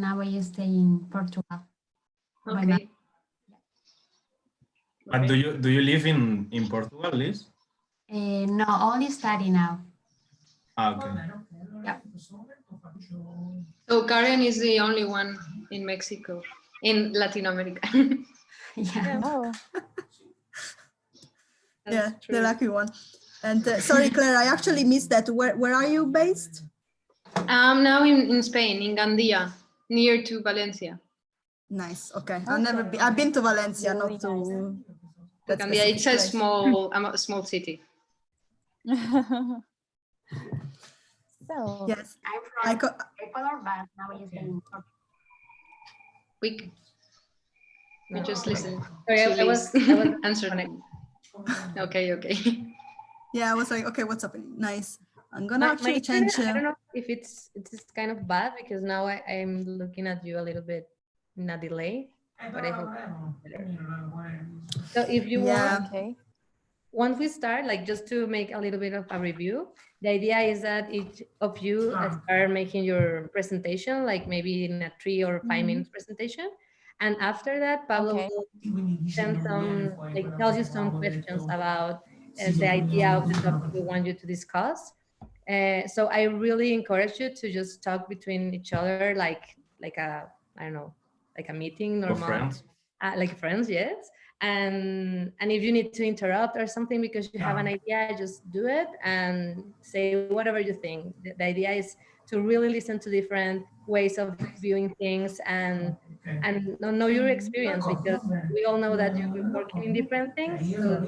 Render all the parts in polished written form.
now I stay in Portugal. Okay. But do you live in Portugal, Liz? No, only study now. Ah, okay. Yeah. So Karen is the only one in Mexico, in Latin America. Yeah. Oh, Yeah, the lucky one. And sorry, Claire, I actually missed that. Where are you based? I'm now in Spain, in Gandia, near to Valencia. Nice. Okay. I've been to Valencia, Really not to. that Gandia, it's a specific small city. so Yes. I'm from Ecuador, but now I stay in Portugal. We just listen. Sorry, I was answering. Okay. Yeah, I was like, okay, what's happening? Nice. I'm gonna my actually internet, change. I don't know if it's kind of bad because now I'm looking at you a little bit in a delay, but I hope it's better. So if you want, okay. once we start, like just to make a little bit of a review, the idea is that each of you start making your presentation, like maybe in a 3 or 5 minutes presentation. And after that, Pablo Okay. will send some, like tell you some questions about the idea of the topic we want you to discuss. So I really encourage you to just talk between each other, like a, I don't know, like a meeting, normal, friends. like friends, yes. And if you need to interrupt or something because you have an idea, just do it and say whatever you think. The idea is to really listen to different ways of viewing things and know your experience, because we all know that you're working in different things. So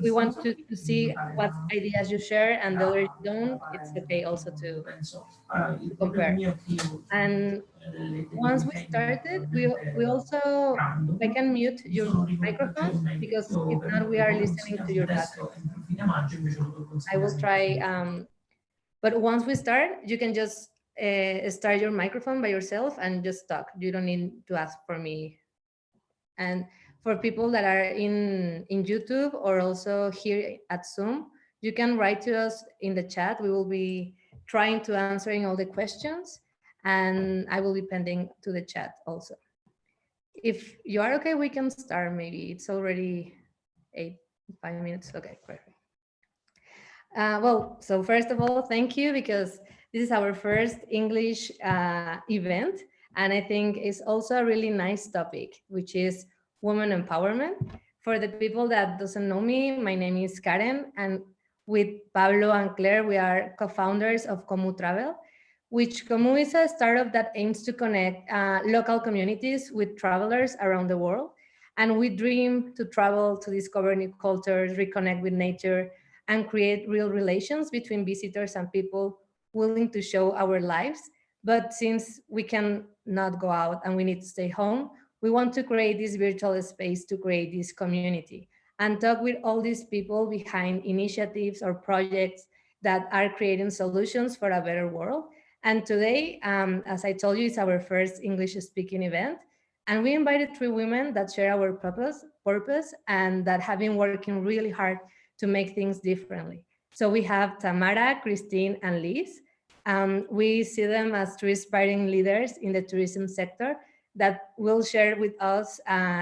we want to see what ideas you share, and the others don't. It's okay also to compare. And once we started, we also, I can mute your microphone because if not, we are listening to your background. I will try, but once we start, you can just start your microphone by yourself and just talk. You don't need to ask for me. And for people that are in YouTube or also here at Zoom, you can write to us in the chat. We will be trying to answering all the questions, and I will be pending to the chat also. If you are okay, we can start. Maybe it's already 5 minutes. Okay, perfect. Well, so first of all, thank you, because this is our first English event. And I think it's also a really nice topic, which is women empowerment. For the people that doesn't know me, my name is Karen, and with Pablo and Claire, we are co-founders of Comu Travel, which Comu is a startup that aims to connect local communities with travelers around the world. And we dream to travel to discover new cultures, reconnect with nature, and create real relations between visitors and people willing to show our lives. But since we can not go out and we need to stay home, we want to create this virtual space to create this community and talk with all these people behind initiatives or projects that are creating solutions for a better world. And today, as I told you, it's our first English speaking event. And we invited 3 women that share our purpose and that have been working really hard to make things differently. So we have Tamara, Christine, and Liz. We see them as 3 inspiring leaders in the tourism sector that will share with us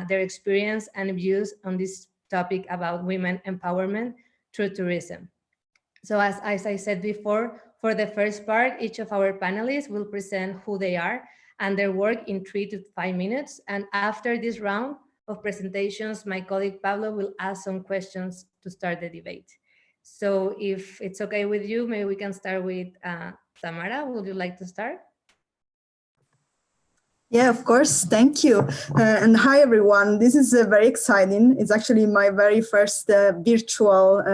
their experience and views on this topic about women empowerment through tourism. So as I said before, for the first part, each of our panelists will present who they are and their work in 3 to 5 minutes. And after this round of presentations, my colleague Pablo will ask some questions to start the debate. So if it's okay with you, maybe we can start with Tamara. Would you like to start? Yeah, of course. Thank you. And hi, everyone. This is very exciting. It's actually my very first virtual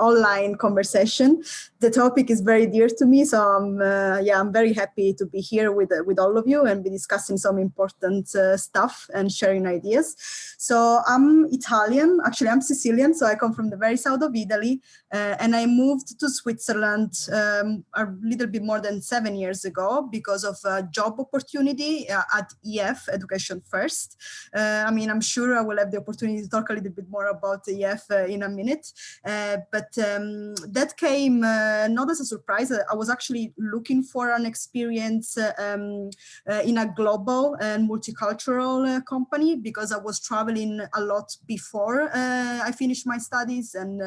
online conversation. The topic is very dear to me. So I'm very happy to be here with all of you and be discussing some important stuff and sharing ideas. So I'm Italian. Actually, I'm Sicilian. So I come from the very south of Italy. And I moved to Switzerland a little bit more than 7 years ago because of a job opportunity at EF, Education First. I'm sure I will have the opportunity to talk a little bit more about EF in a minute. But that came not as a surprise. I was actually looking for an experience in a global and multicultural company, because I was traveling a lot before I finished my studies and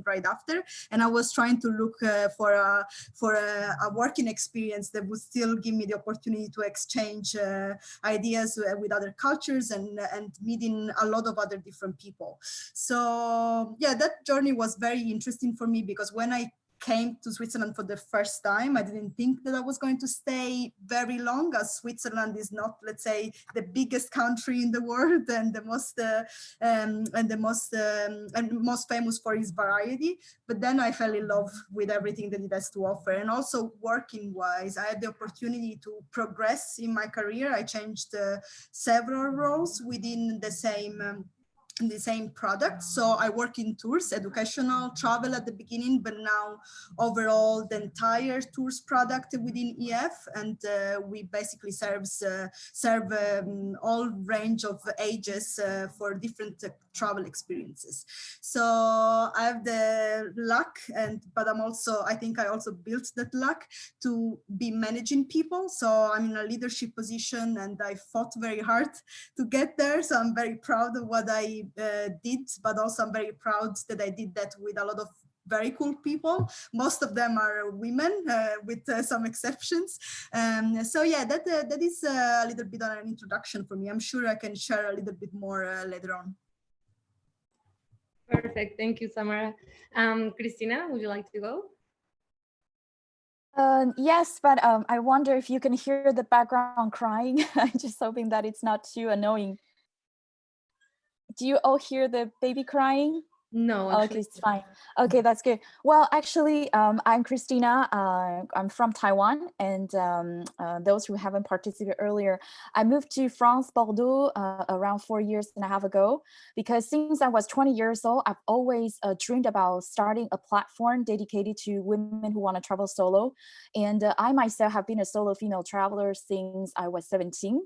right after, and I was trying to look for a working experience that would still give me the opportunity to exchange ideas with other cultures and meeting a lot of other different people. So yeah, that journey was very interesting for me, because when I came to Switzerland for the first time, I didn't think that I was going to stay very long, as Switzerland is not, let's say, the biggest country in the world and the most famous for its variety. But then I fell in love with everything that it has to offer. And also working wise, I had the opportunity to progress in my career. I changed several roles within the same product. So I work in tours, educational travel at the beginning, but now overall the entire tours product within EF, and we basically serve all range of ages for different travel experiences. So I have the luck, but I think I also built that luck to be managing people. So I'm in a leadership position, and I fought very hard to get there. So I'm very proud of what I did, but also I'm very proud that I did that with a lot of very cool people. Most of them are women, with some exceptions. So yeah, that is a little bit of an introduction for me. I'm sure I can share a little bit more later on. Perfect. Thank you, Samara. Christina, would you like to go? Yes, but I wonder if you can hear the background crying. I'm just hoping that it's not too annoying. Do you all hear the baby crying? No, actually. Okay, it's fine. Okay, that's good. Well, actually, I'm Christina. I'm from Taiwan, and those who haven't participated earlier, I moved to France, Bordeaux, around 4 years and a half ago, because since I was 20 years old, I've always dreamed about starting a platform dedicated to women who want to travel solo. And I myself have been a solo female traveler since I was 17.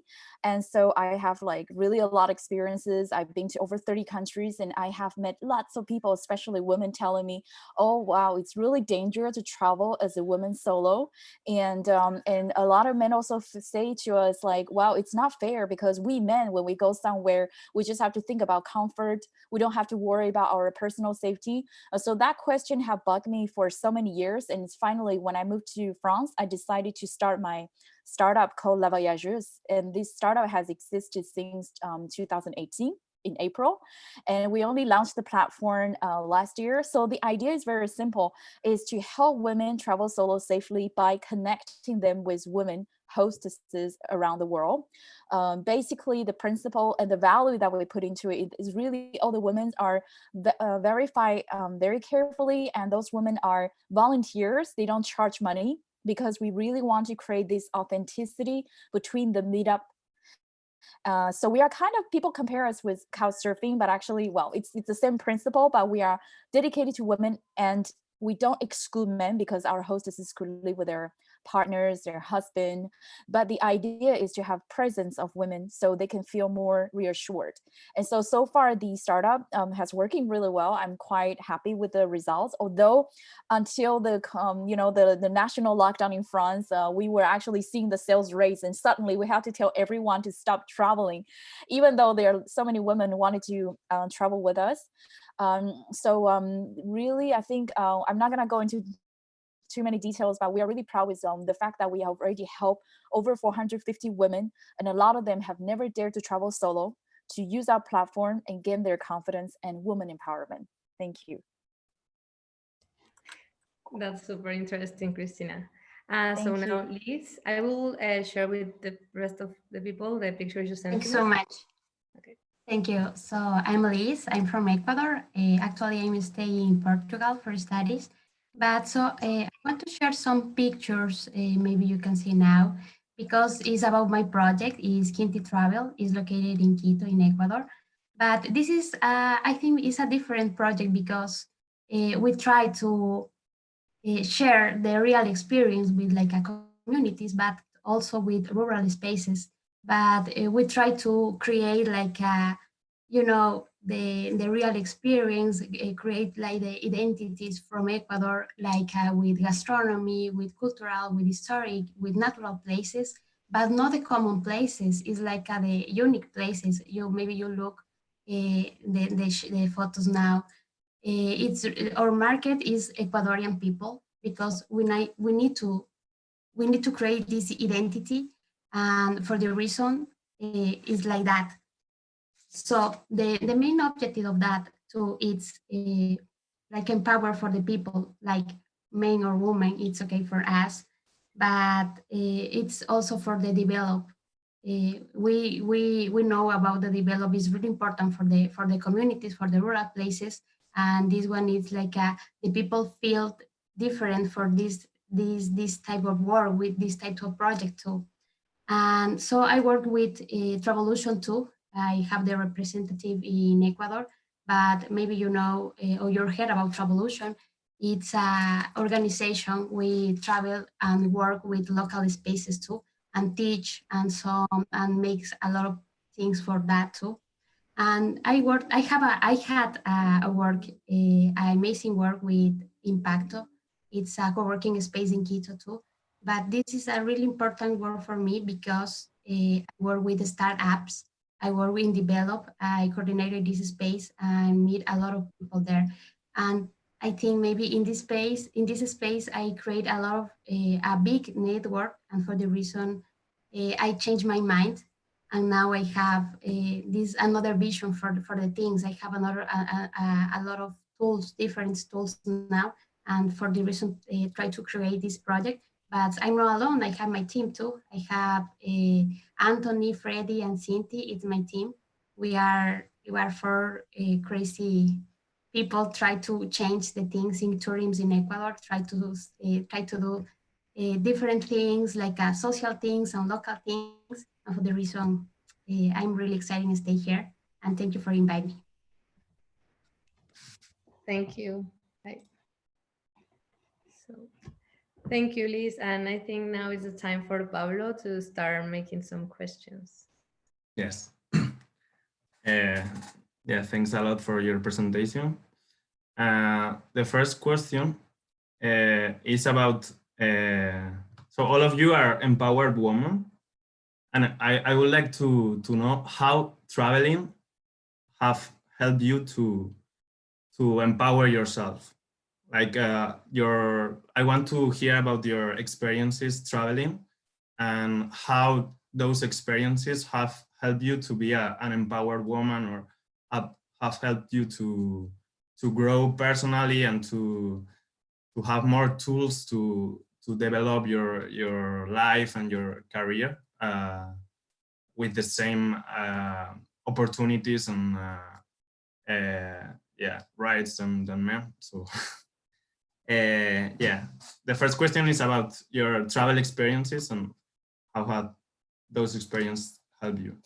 And so I have like really a lot of experiences. I've been to over 30 countries, and I have met lots of people, especially women, telling me, oh wow, it's really dangerous to travel as a woman solo. And a lot of men also say to us like, wow, it's not fair, because we men, when we go somewhere, we just have to think about comfort. We don't have to worry about our personal safety. So that question have bugged me for so many years. And it's finally, when I moved to France, I decided to start my startup called La Voyageuse. And this startup has existed since 2018 in April. And we only launched the platform last year. So the idea is very simple, is to help women travel solo safely by connecting them with women hostesses around the world. Basically, the principle and the value that we put into it is really all the women are verified very carefully, and those women are volunteers. They don't charge money, because we really want to create this authenticity between the meetup. So we are kind of, people compare us with couch surfing, but actually, well, it's the same principle, but we are dedicated to women, and we don't exclude men, because our hostesses could live with their partners, their husband. But the idea is to have presence of women so they can feel more reassured. And so far the startup has working really well. I'm quite happy with the results, although until the the national lockdown in France, we were actually seeing the sales raise, and suddenly we have to tell everyone to stop traveling, even though there are so many women who wanted to travel with us. Really, I think I'm not gonna go into too many details, but we are really proud with the fact that we have already helped over 450 women, and a lot of them have never dared to travel solo, to use our platform and gain their confidence and woman empowerment. Thank you. That's super interesting, Christina. Thank So you. now, Liz, I will share with the rest of the people the pictures you sent. Thanks so much. Okay. Thank you. So I'm Liz. I'm from Ecuador. Actually, I'm staying in Portugal for studies. But I want to share some pictures, maybe you can see now, because it's about my project. Is Quinti Travel. Is located in Quito, in Ecuador. But this is, I think, is a different project, because we try to share the real experience with like a communities, but also with rural spaces. But we try to create like a, the real experience, create like the identities from Ecuador, like with gastronomy, with cultural, with historic, with natural places, but not the common places. It's like the unique places. Maybe you look the photos now. It's our market is Ecuadorian people because we need to create this identity, and for the reason is like that. So the main objective of that too is like empower for the people, like men or women. It's okay for us, but it's also for the develop. We know about the develop is really important for the communities, for the rural places, and this one is like the people feel different for this type of work with this type of project too. And so I work with Travolution too. I have the representative in Ecuador, but maybe you know or you heard about Travolution. It's a organization. We travel and work with local spaces too, and teach and so on, and makes a lot of things for that too. And I had a work, amazing work with Impacto. It's a co-working space in Quito too. But this is a really important work for me because I work with startups. I work in develop. I coordinated this space and meet a lot of people there. And I think maybe in this space, I create a lot of a big network. And for the reason, I changed my mind, and now I have this another vision for the things. I have another a lot of tools, different tools now, and for the reason try to create this project. But I'm not alone. I have my team too. I have Anthony, Freddie, and Cinti. It's my team. We are four crazy people try to change the things in tourism in Ecuador. Try to do different things like social things and local things. And for the reason, I'm really excited to stay here. And thank you for inviting me. Thank you. Right. So, thank you, Liz. And I think now is the time for Pablo to start making some questions. Yes. Yeah, thanks a lot for your presentation. The first question is about, so all of you are empowered women, and I would like to know how traveling have helped you to empower yourself. Like I want to hear about your experiences traveling and how those experiences have helped you to be an empowered woman, or have helped you to grow personally and to have more tools to develop your life and your career with the same opportunities and yeah, rights than men. So yeah, the first question is about your travel experiences and how had those experiences help you.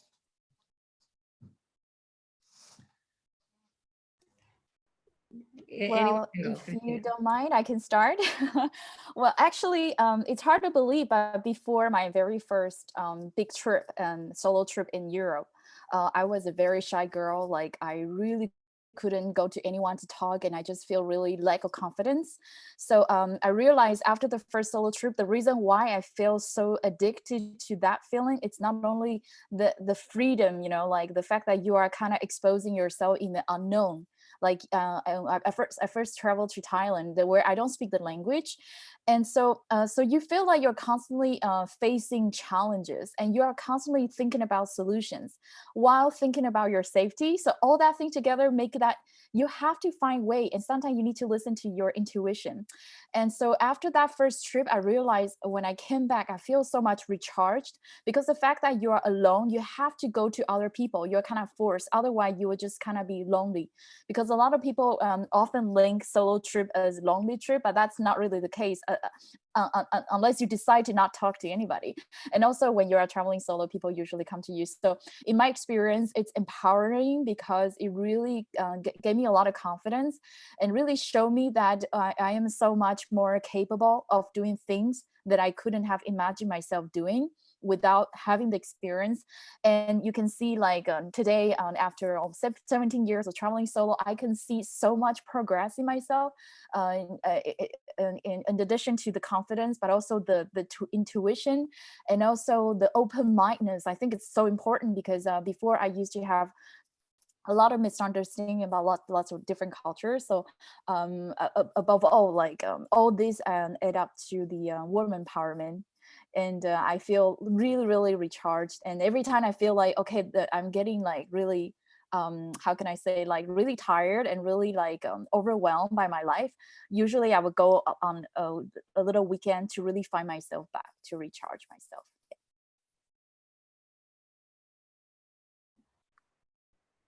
Well, if you don't mind, I can start. Well, actually, it's hard to believe, but before my very first big trip and solo trip in Europe, I was a very shy girl. Like, I really couldn't go to anyone to talk, and I just feel really lack of confidence. So I realized after the first solo trip, the reason why I feel so addicted to that feeling, it's not only the freedom, you know, like the fact that you are kind of exposing yourself in the unknown. Like I first traveled to Thailand, where I don't speak the language, and so you feel like you're constantly facing challenges, and you are constantly thinking about solutions while thinking about your safety. So all that thing together make that you have to find way, and sometimes you need to listen to your intuition. And so after that first trip, I realized when I came back, I feel so much recharged, because the fact that you are alone, you have to go to other people. You're kind of forced. Otherwise, you would just kind of be lonely, because a lot of people often link solo trip as lonely trip, but that's not really the case unless you decide to not talk to anybody. And also when you are traveling solo, people usually come to you. So in my experience, it's empowering because it really gave me a lot of confidence and really showed me that I am so much more capable of doing things that I couldn't have imagined myself doing. without having the experience. And you can see like today, after 17 years of traveling solo, I can see so much progress in myself, in addition to the confidence, but also the intuition, and also the open-mindedness. I think it's so important because before I used to have a lot of misunderstanding about lots of different cultures. So above all, like all this add up to the woman empowerment. And I feel really recharged. And every time I feel like, okay, that I'm getting like really, how can I say, like really tired and really like overwhelmed by my life, usually I would go on a little weekend to really find myself back, to recharge myself.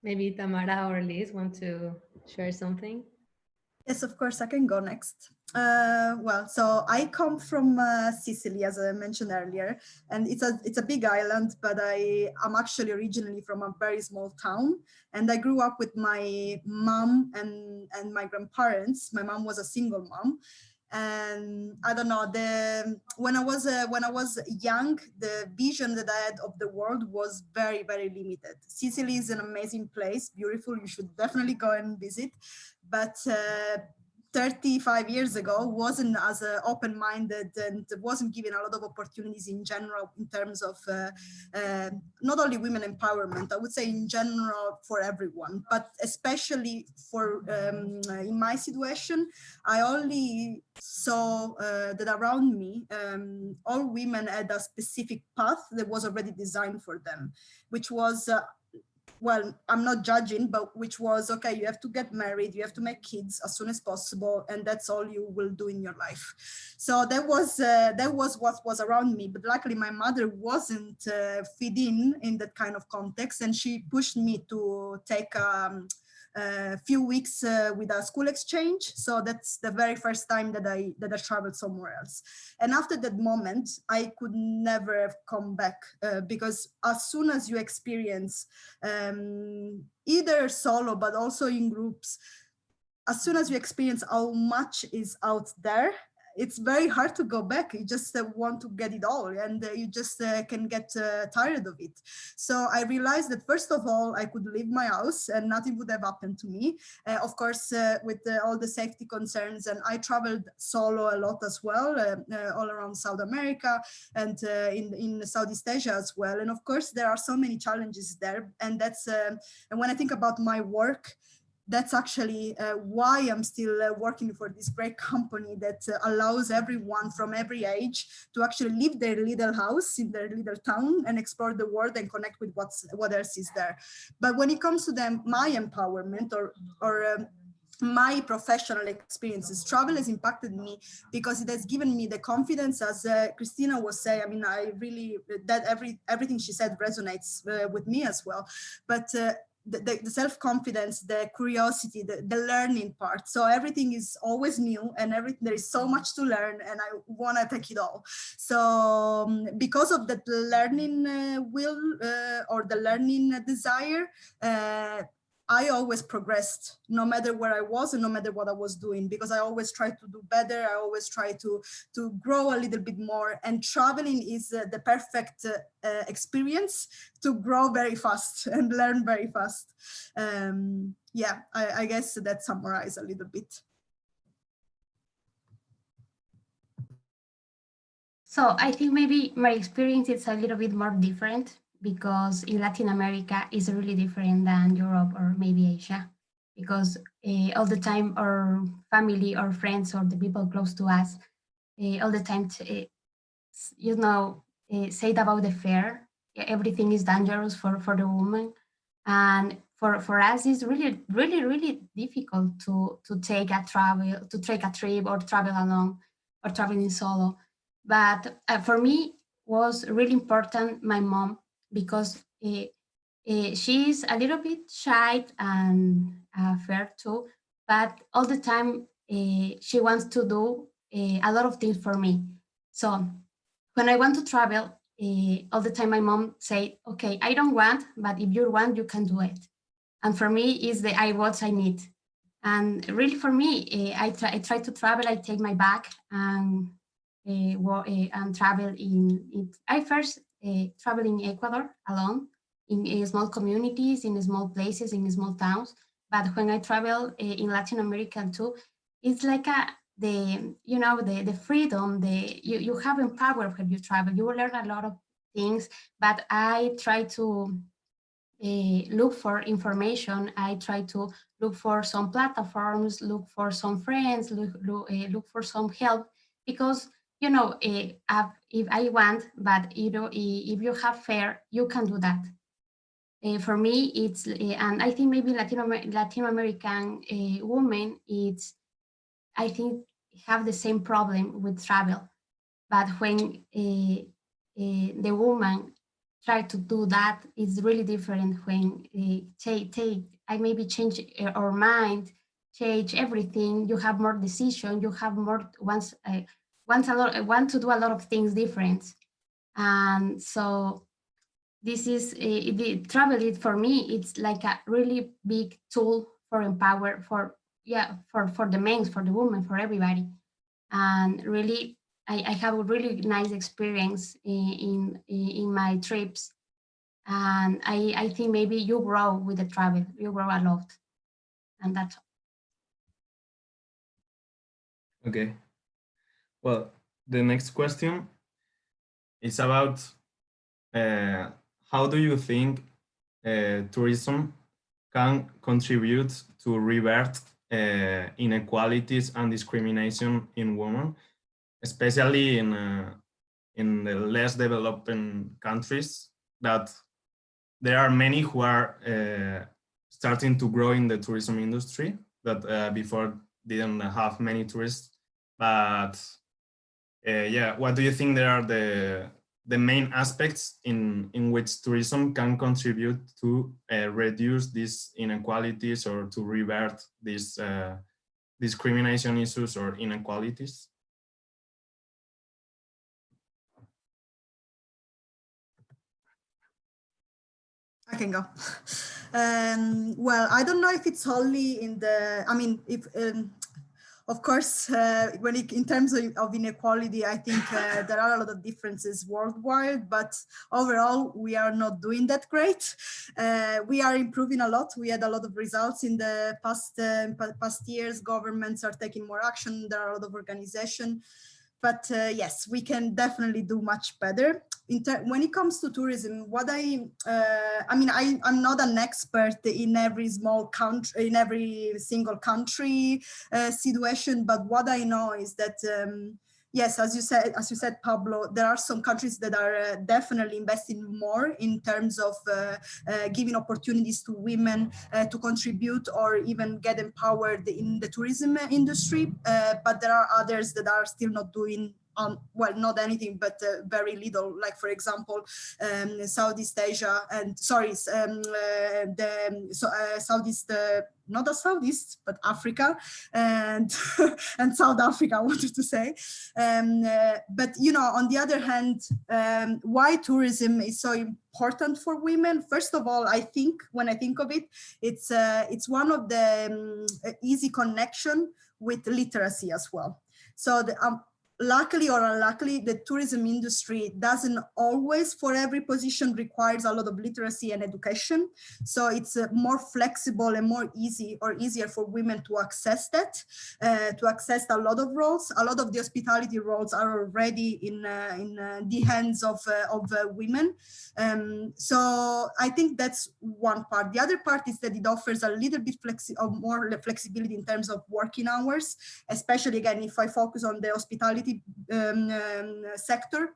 Maybe Tamara or Liz want to share something? Yes, of course, I can go next. Well, so I come from Sicily, as I mentioned earlier, and it's a big island, but I'm actually originally from a very small town, and I grew up with my mom and my grandparents. My mom was a single mom, and I don't know, when I was young, the vision that I had of the world was very limited. Sicily is an amazing place, beautiful. You should definitely go and visit, but 35 years ago wasn't as open-minded and wasn't given a lot of opportunities in general in terms of not only women empowerment, I would say in general for everyone, but especially for in my situation, I only saw that around me, all women had a specific path that was already designed for them, which was well, I'm not judging, but which was, okay, you have to get married, you have to make kids as soon as possible, and that's all you will do in your life. So that was what was around me. But luckily, my mother wasn't fit in that kind of context, and she pushed me to take a few weeks with a school exchange. So that's the very first time that I traveled somewhere else. And after that moment, I could never have come back because as soon as you experience either solo, but also in groups, as soon as you experience how much is out there, it's very hard to go back. You just want to get it all, and you just can get tired of it. So I realized that first of all, I could leave my house and nothing would have happened to me. Of course, with all the safety concerns, and I traveled solo a lot as well, all around South America and in Southeast Asia as well. And of course, there are so many challenges there. And that's, and when I think about my work, that's actually why I'm still working for this great company that allows everyone from every age to actually leave their little house in their little town and explore the world and connect with what else is there. But when it comes to my empowerment or my professional experiences, travel has impacted me because it has given me the confidence, as Christina was saying. I mean, I really, that everything she said resonates with me as well. But the self-confidence, the curiosity, the learning part. So everything is always new, and there is so much to learn, and I want to take it all. So because of that learning will or the learning desire, I always progressed, no matter where I was and no matter what I was doing, because I always try to do better. I always try to grow a little bit more, and traveling is the perfect experience to grow very fast and learn very fast. Yeah, I guess that summarizes a little bit. So I think maybe my experience is a little bit more different, because in Latin America is really different than Europe or maybe Asia, because all the time our family or friends or the people close to us all the time, say about the fear. Everything is dangerous for the woman. And for us, it's really difficult to take a trip or travel alone or traveling solo. But for me, was really important my mom, because she's a little bit shy and fair too, but all the time she wants to do a lot of things for me. So when I want to travel, all the time my mom say, okay, I don't want, but if you want, you can do it. And for me, is what I need. And really for me, I try to travel. I take my bag and travel I first traveling Ecuador alone in small communities, in small places, in small towns. But when I travel in Latin America too, it's like the freedom, you have empower when you travel. You will learn a lot of things, but I try to look for information. I try to look for some platforms, look for some friends, look for some help, because if I want, but if you have fear, you can do that. For me, it's and I think maybe Latin American women, I think have the same problem with travel. But when the woman try to do that, it's really different. When I maybe change our mind, change everything. You have more decision. You have more want to do a lot of things different, and so this is the travel. It for me, it's like a really big tool for empower for the men, for the women, for everybody, and really I have a really nice experience in my trips, and I think maybe you grow with the travel, you grow a lot, and that's all. Okay. Well, the next question is about how do you think tourism can contribute to revert inequalities and discrimination in women, especially in the less developing countries, that there are many who are starting to grow in the tourism industry that before didn't have many tourists. But yeah, what do you think there are the main aspects in which tourism can contribute to reduce these inequalities or to revert these discrimination issues or inequalities? I can go. Well, I don't know if it's only in the, I mean, if, of course, in terms of inequality, I think there are a lot of differences worldwide, but overall, we are not doing that great. We are improving a lot. We had a lot of results in the past years. Governments are taking more action. There are a lot of organizations. But yes, we can definitely do much better. When it comes to tourism, I'm not an expert in every small country, in every single country situation, but what I know is that yes, as you said, Pablo, there are some countries that are definitely investing more in terms of giving opportunities to women to contribute or even get empowered in the tourism industry. But there are others that are still not doing well, not anything, but very little. Like, for example, Southeast Asia and Southeast, not the Southeast, but Africa and and South Africa, I wanted to say. But on the other hand, why tourism is so important for women? First of all, I think when I think of it, it's one of the easy connection with literacy as well. So luckily or unluckily, the tourism industry doesn't always, for every position, requires a lot of literacy and education. So it's more flexible and more easier for women to access that, to access a lot of roles. A lot of the hospitality roles are already in the hands of women. So I think that's one part. The other part is that it offers a little bit more flexibility in terms of working hours, especially again, if I focus on the hospitality sector.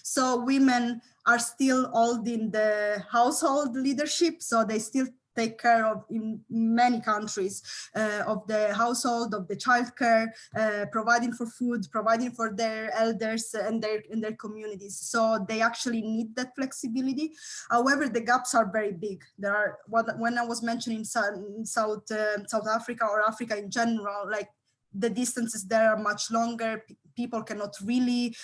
So women are still holding the household leadership, so they still take care of, in many countries, of the household, of the childcare, providing for food, providing for their elders and their communities. So they actually need that flexibility. However, the gaps are very big. There are, when I was mentioning South Africa or Africa in general, like the distances there are much longer. people cannot really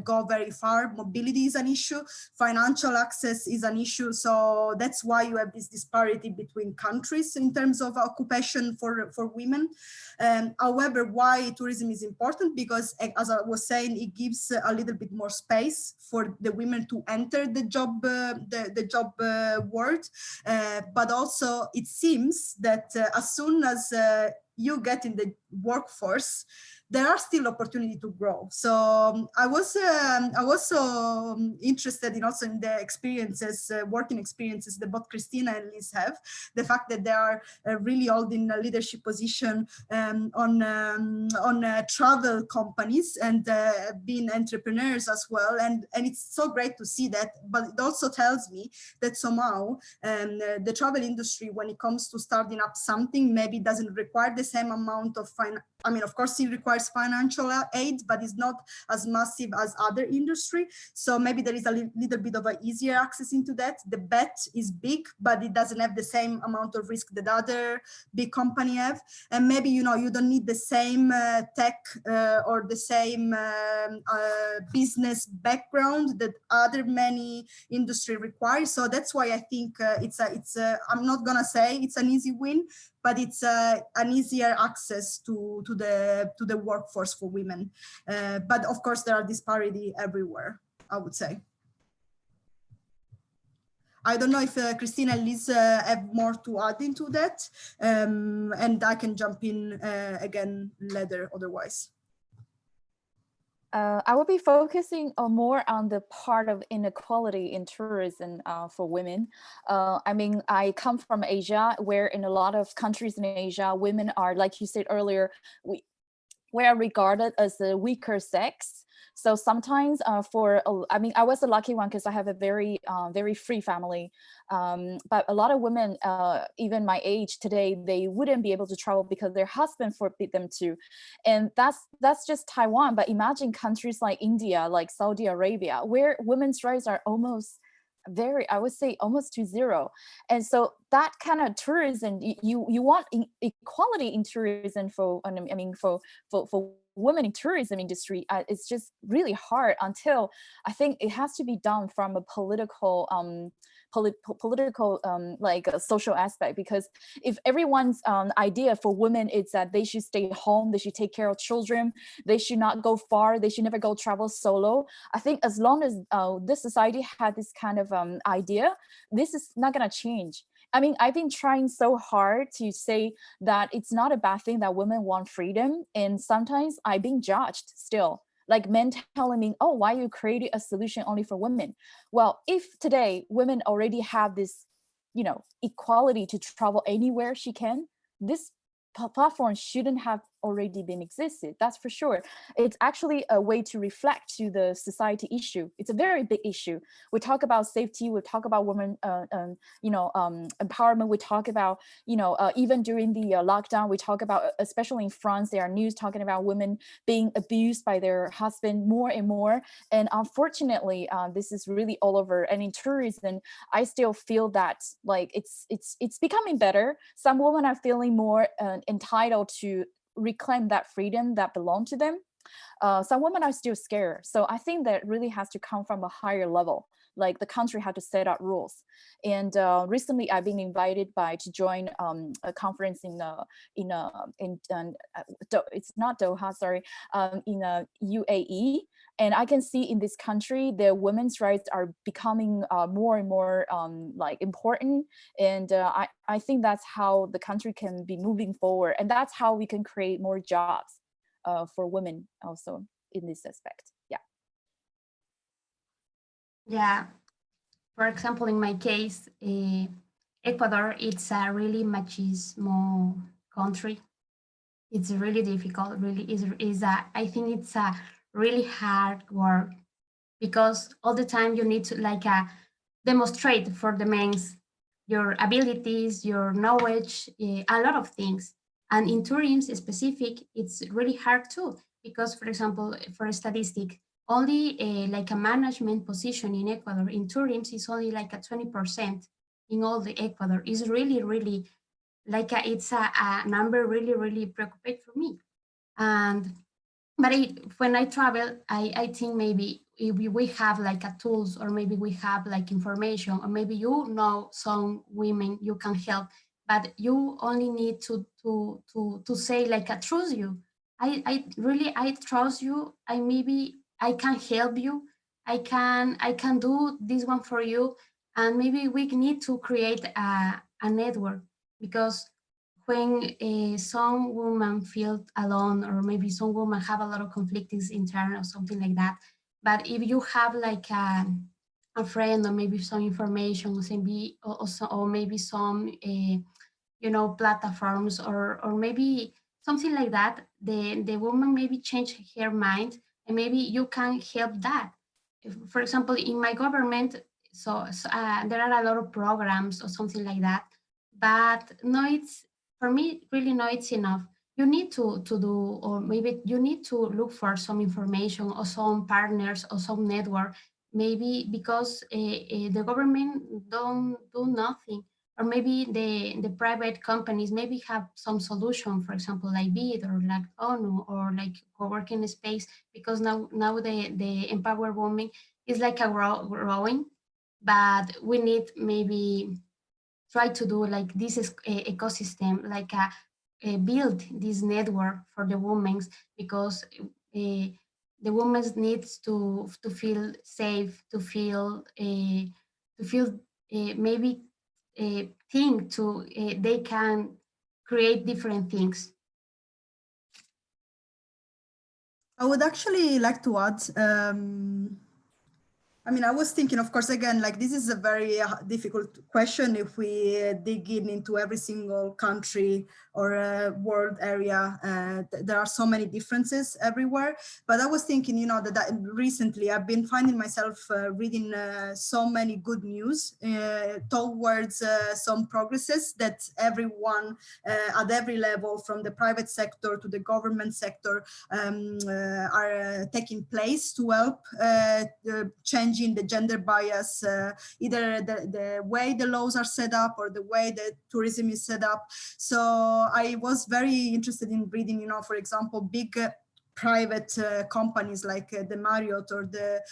go very far. Mobility is an issue, financial access is an issue. So that's why you have this disparity between countries in terms of occupation for women. However, why tourism is important, because as I was saying, it gives a little bit more space for the women to enter the job world. But also it seems that as soon as you get in the workforce, there are still opportunity to grow. So I was so interested in also in the experiences, working experiences that both Christina and Liz have. The fact that they are really holding a leadership position on travel companies and being entrepreneurs as well. And it's so great to see that, but it also tells me that somehow the travel industry, when it comes to starting up something, maybe doesn't require the same amount of I mean, of course, it requires financial aid, but it's not as massive as other industry. So maybe there is a little bit of an easier access into that. The bet is big, but it doesn't have the same amount of risk that other big company have. And maybe, you know, you don't need the same tech or the same business background that other many industry requires. So that's why I think I'm not gonna say it's an easy win, but it's an easier access to the workforce for women. But of course, there are disparity everywhere, I would say. I don't know if Christina and Liz have more to add into that, and I can jump in again later otherwise. I will be focusing more on the part of inequality in tourism for women. I mean, I come from Asia, where in a lot of countries in Asia, women are, like you said earlier, we are regarded as the weaker sex. So sometimes I mean, I was the lucky one because I have a very, very free family. But a lot of women, even my age today, they wouldn't be able to travel because their husband forbid them to. And that's just Taiwan. But imagine countries like India, like Saudi Arabia, where women's rights are almost I would say almost to zero. And so that kind of tourism, you want equality in tourism for women in tourism industry. It's just really hard until I think it has to be done from a political like a social aspect, because if everyone's idea for women is that they should stay home, they should take care of children, they should not go far, they should never go travel solo, I think as long as this society had this kind of idea, this is not going to change. I mean, I've been trying so hard to say that it's not a bad thing that women want freedom, and sometimes I've been judged still. Like men telling me, oh, why you created a solution only for women? Well, if today women already have this, you know, equality to travel anywhere she can, this platform shouldn't have already been existed. That's for sure. It's actually a way to reflect to the society issue. It's a very big issue. We talk about safety. We talk about women, empowerment. We talk about, even during the lockdown, we talk about, especially in France, there are news talking about women being abused by their husband more and more. And unfortunately, this is really all over. And in tourism, I still feel that like it's becoming better. Some women are feeling more entitled to reclaim that freedom that belonged to them. Some women are still scared. So I think that really has to come from a higher level. Like the country had to set up rules. And recently I've been invited to join a conference in it's not Doha, sorry, in UAE. And I can see in this country, the women's rights are becoming more and more like important. And I think that's how the country can be moving forward. And that's how we can create more jobs for women also in this aspect. Yeah. Yeah. For example, in my case, Ecuador, it's a really machismo country. It's really difficult. Really I think it's a really hard work, because all the time you need to demonstrate for the men's your abilities, your knowledge, a lot of things. And in tourism specific, it's really hard too, because, for example, for a statistic, only like a management position in Ecuador in tourism is only like a 20% in all the Ecuador. Is really, really like it's a number really, really preoccupied for me. And but when I travel, I think maybe if we have like a tools, or maybe we have like information, or maybe you know some women you can help, but you only need to say like I trust you. I really I trust you. I maybe I can help you. I can do this one for you, and maybe we need to create a network, because when some women feel alone, or maybe some women have a lot of conflicts intern or something like that, but if you have like a friend, or maybe some information, or maybe some platforms, or maybe something like that, the woman maybe change her mind, and maybe you can help that. For example, in my government, there are a lot of programs or something like that, but no, it's for me really no, it's enough. You need to do, or maybe you need to look for some information, or some partners, or some network, maybe because the government don't do nothing, or maybe the private companies maybe have some solution, for example like BID, or like ONU, or like co-working space, because now the empowered women is like growing, but we need maybe try to do like this is ecosystem, like build this network for the women, because the women needs to feel safe, to feel maybe think to they can create different things. I would actually like to add, I mean, I was thinking, of course, again, like this is a very difficult question if we dig in into every single country or world area. There are so many differences everywhere. But I was thinking, that recently I've been finding myself reading so many good news towards some progresses that everyone at every level, from the private sector to the government sector, are taking place to help changing the gender bias, either the way the laws are set up or the way that tourism is set up. So I was very interested in reading, for example, big private companies like the Marriott or the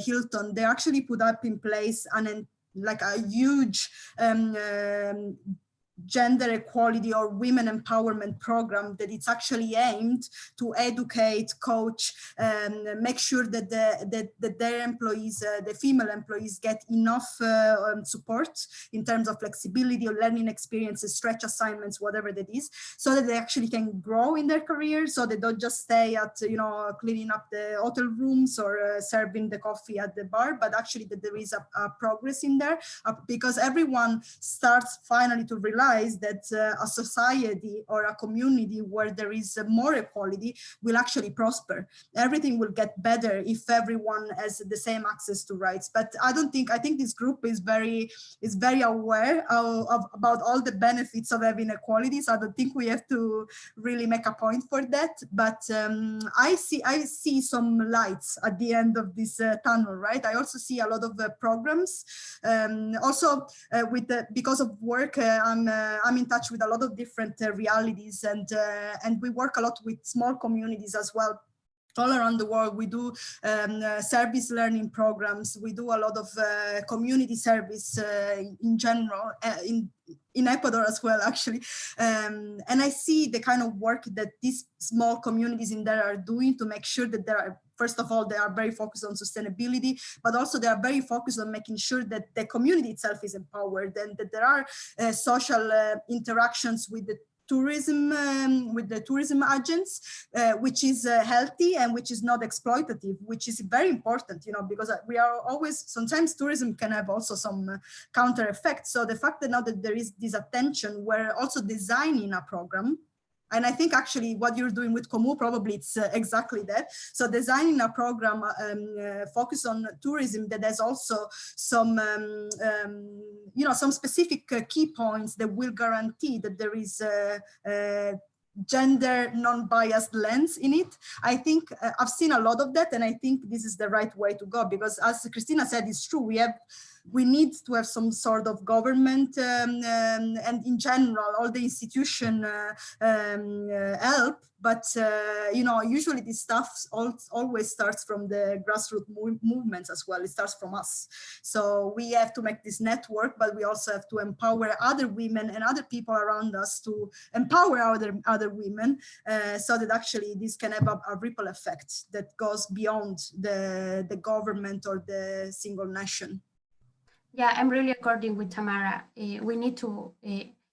Hilton. They actually put up in place like a huge gender equality or women empowerment program that it's actually aimed to educate, coach, and make sure that their employees, the female employees, get enough support in terms of flexibility or learning experiences, stretch assignments, whatever that is, so that they actually can grow in their career, so they don't just stay at cleaning up the hotel rooms or serving the coffee at the bar, but actually that there is a progress in there, because everyone starts finally to realize that a society or a community where there is more equality will actually prosper. Everything will get better if everyone has the same access to rights. But I think this group is very aware about all the benefits of having equality. So I don't think we have to really make a point for that. But I see some lights at the end of this tunnel, right? I also see a lot of programs. Also, because of work, I'm in touch with a lot of different realities, and we work a lot with small communities as well. All around the world, we do service learning programs. We do a lot of community service in general, in Ecuador as well, actually. And I see the kind of work that these small communities in there are doing to make sure that there are, first of all, they are very focused on sustainability, but also they are very focused on making sure that the community itself is empowered, and that there are social interactions with the tourism, with the tourism agents, which is healthy and which is not exploitative, which is very important, because we are always, sometimes tourism can have also some counter effects. So the fact that now that there is this attention, we're also designing a program. And I think actually what you're doing with Comu, probably it's exactly that. So designing a program focused on tourism that has also some, some specific key points that will guarantee that there is gender non-biased lens in it. I think I've seen a lot of that, and I think this is the right way to go, because as Christina said, it's true, we have We need to have some sort of government and in general, all the institution help. But, usually this stuff always starts from the grassroots movements as well. It starts from us. So we have to make this network, but we also have to empower other women and other people around us to empower other women so that actually this can have a ripple effect that goes beyond the government or the single nation. Yeah, I'm really according with Tamara. We need to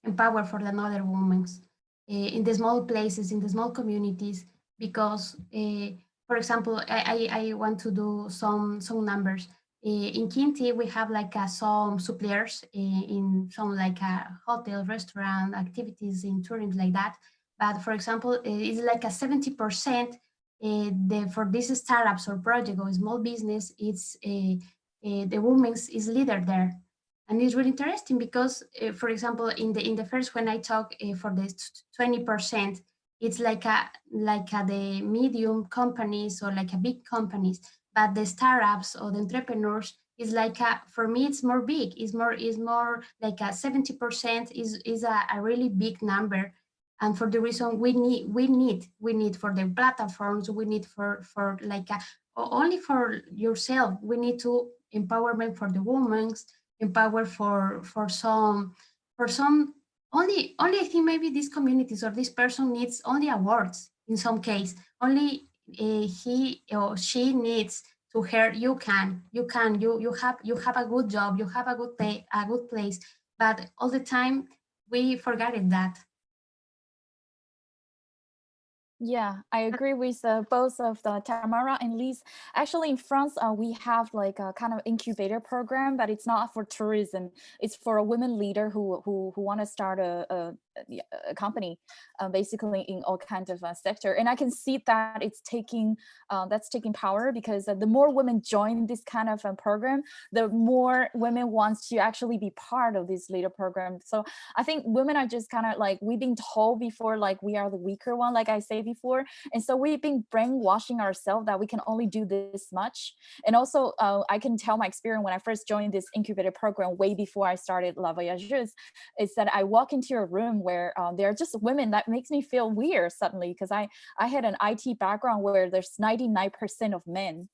empower for the other women in the small places, in the small communities, because, for example, I want to do some numbers. In Kinti, we have like some suppliers in some like a hotel, restaurant, activities in tourism like that. But for example, it's like a 70% for these startups or project or small business, it's the woman is leader there. And it's really interesting because, for example, in the first when I talk for the 20%, it's like the medium companies or like a big companies, but the startups or the entrepreneurs is like for me it's more big. It's more like a 70% is a really big number, and for the reason we need for the platforms, we need for like only for yourself. We need to empowerment for the women, empower for some only I think maybe these communities or this person needs only awards in some case. Only he or she needs to hear you have a good job, you have a good pay, a good place. But all the time we forgot it that. Yeah, I agree with both of the Tamara and Lise. Actually, in France, we have like a kind of incubator program, but it's not for tourism. It's for a women leader who want to start a company, basically in all kinds of sector. And I can see that it's taking that's taking power, because the more women join this kind of program, the more women wants to actually be part of this leader program. So I think women are just kind of like, we've been told before, like we are the weaker one, like I say before. And so we've been brainwashing ourselves that we can only do this much. And also I can tell my experience when I first joined this incubator program way before I started La Voyageuse, is that I walk into a room where there are just women. That makes me feel weird suddenly, because I had an IT background where there's 99% of men,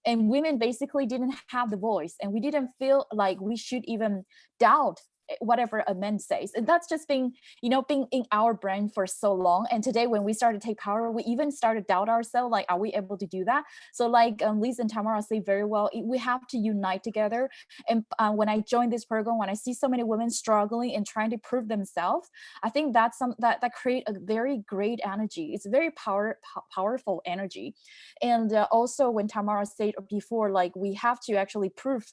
and women basically didn't have the voice, and we didn't feel like we should even doubt whatever a man says. And that's just being in our brain for so long. And today when we started to take power, we even started to doubt ourselves, like, are we able to do that? So like Lise and Tamara say very well, we have to unite together. And when I joined this program, when I see so many women struggling and trying to prove themselves, I think that's that create a very great energy. It's very powerful energy. And also when Tamara said before, like we have to actually prove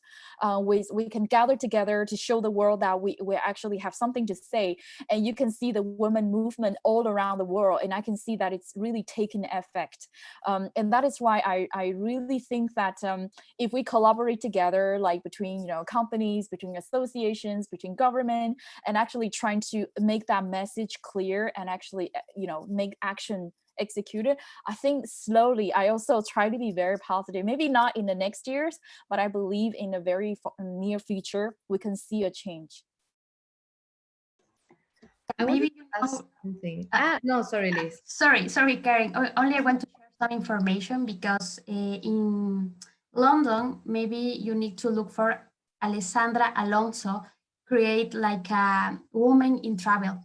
we can gather together to show the world that we actually have something to say. And you can see the women movement all around the world, and I can see that it's really taken effect. And that is why I really think that if we collaborate together, like between companies, between associations, between government, and actually trying to make that message clear and actually make action executed, I think slowly, I also try to be very positive, maybe not in the next years, but I believe in a very near future we can see a change. I want Maybe to ask something. No, sorry, Liz. Sorry, Karen. Only I want to share some information because in London, maybe you need to look for Alessandra Alonso, create like a woman in travel.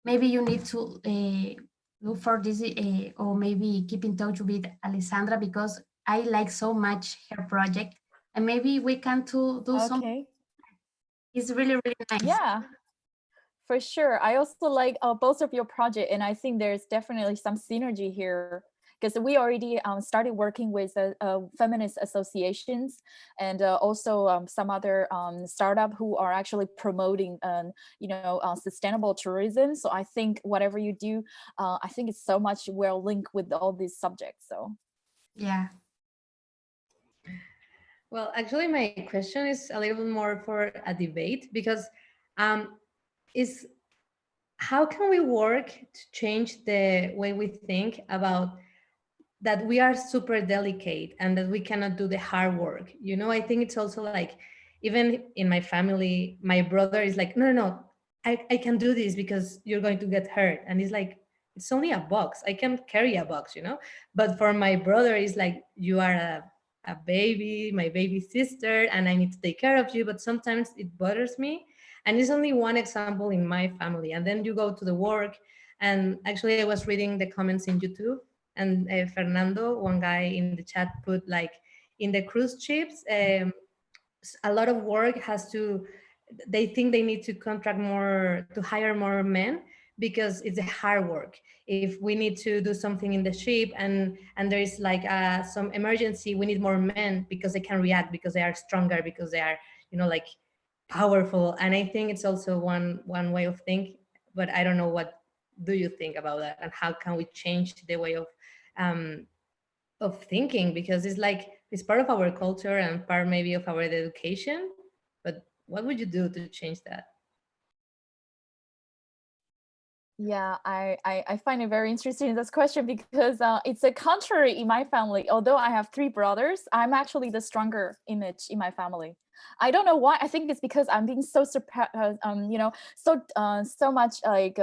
Maybe you need to look for this or maybe keep in touch with Alessandra, because I like so much her project, and maybe we can do something. It's really, really nice. Yeah. For sure. I also like both of your project, and I think there's definitely some synergy here, because we already started working with feminist associations and also some other startup who are actually promoting sustainable tourism. So I think whatever you do, I think it's so much well linked with all these subjects. So yeah. Well, actually, my question is a little bit more for a debate, because is how can we work to change the way we think about that we are super delicate and that we cannot do the hard work? I think it's also like even in my family, my brother is like, no, no, no, I can do this because you're going to get hurt. And it's like, it's only a box. I can carry a box, you know? But for my brother, it's like, you are a baby, my baby sister, and I need to take care of you. But sometimes it bothers me. And it's only one example in my family. And then you go to the work. And actually, I was reading the comments in YouTube, and Fernando, one guy in the chat, put like, in the cruise ships, a lot of work has to, they think they need to contract more, to hire more men, because it's a hard work. If we need to do something in the ship, and there is like some emergency, we need more men because they can react, because they are stronger, because they are, you know, like powerful. And I think it's also one way of thinking, but I don't know, what do you think about that, and how can we change the way of thinking? Because it's like, it's part of our culture and part maybe of our education, but what would you do to change that? Yeah, I find it very interesting, this question, because it's a contrary in my family. Although I have 3 brothers, I'm actually the stronger image in my family. I don't know why. I think it's because I'm being so you know, so much like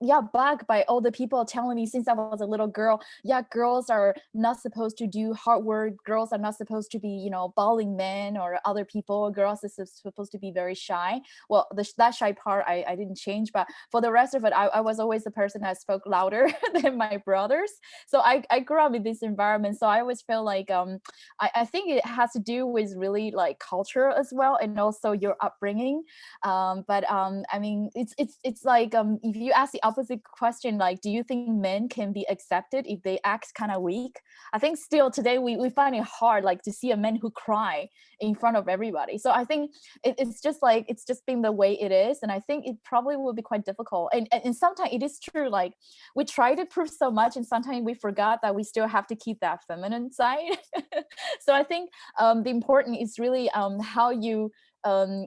yeah, bugged by all the people telling me since I was a little girl, yeah, girls are not supposed to do hard work, girls are not supposed to be, you know, bullying men or other people, girls are supposed to be very shy. Well, that shy part I didn't change, but for the rest of it, I was always the person that spoke louder than my brothers. So I grew up in this environment, so I always feel like I think it has to do with really like culture as well, and also your upbringing. I mean, it's like if you ask the opposite question, like, do you think men can be accepted if they act kind of weak? I think still today we find it hard, like, to see a man who cry in front of everybody. So I think it's just like, it's just been the way it is, and I think it probably will be quite difficult. And sometimes it is true, like, we try to prove so much, and sometimes we forgot that we still have to keep that feminine side. So I think the important is really how you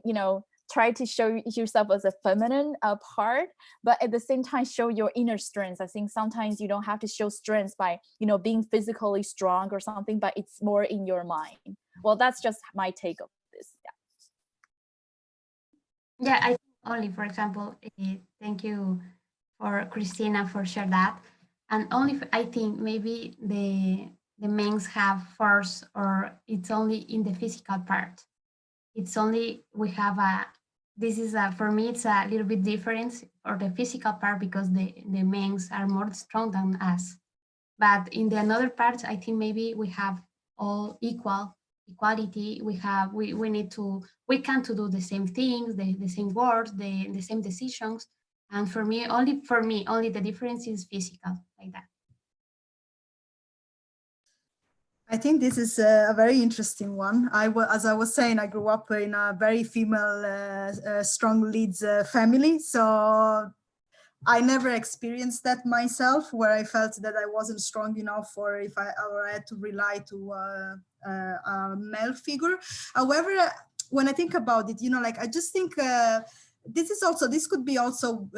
you know, try to show yourself as a feminine part, but at the same time show your inner strengths. I think sometimes you don't have to show strengths by, you know, being physically strong or something, but it's more in your mind. Well, that's just my take of this. Yeah, I think only, for example, thank you for Christina for share that. And only I think maybe the men's have force, or it's only in the physical part. It's only we have a, this is a, for me it's a little bit different for the physical part, because the men's are more strong than us. But in the another parts, I think maybe we have all equality. We need to, we can to do the same things, the same words, the same decisions. And for me, only the difference is physical, like that. I think this is a very interesting one. As I was saying, I grew up in a very female, strong leads family. So I never experienced that myself, where I felt that I wasn't strong enough, or if I had to rely to a male figure. However, when I think about it, you know, like, I just think this could be also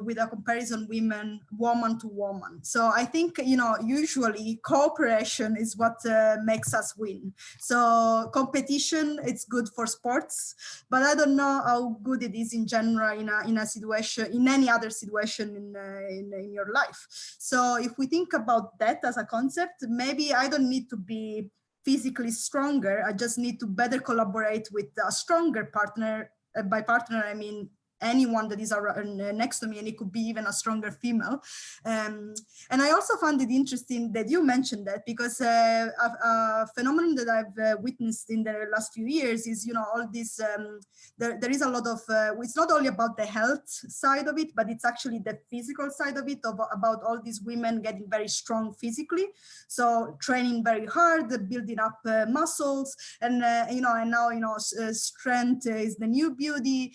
with a comparison woman to woman. So I think, you know, usually cooperation is what makes us win. So competition, it's good for sports, but I don't know how good it is in general in a situation, in any other situation in your life. So if we think about that as a concept, maybe I don't need to be physically stronger. I just need to better collaborate with a stronger partner. By partner, I mean anyone that is next to me, and it could be even a stronger female. And I also found it interesting that you mentioned that, because a phenomenon that I've witnessed in the last few years is, you know, all this, there is a lot of, it's not only about the health side of it, but it's actually the physical side of it, about all these women getting very strong physically. So training very hard, building up muscles, and, you know, and now, you know, strength is the new beauty,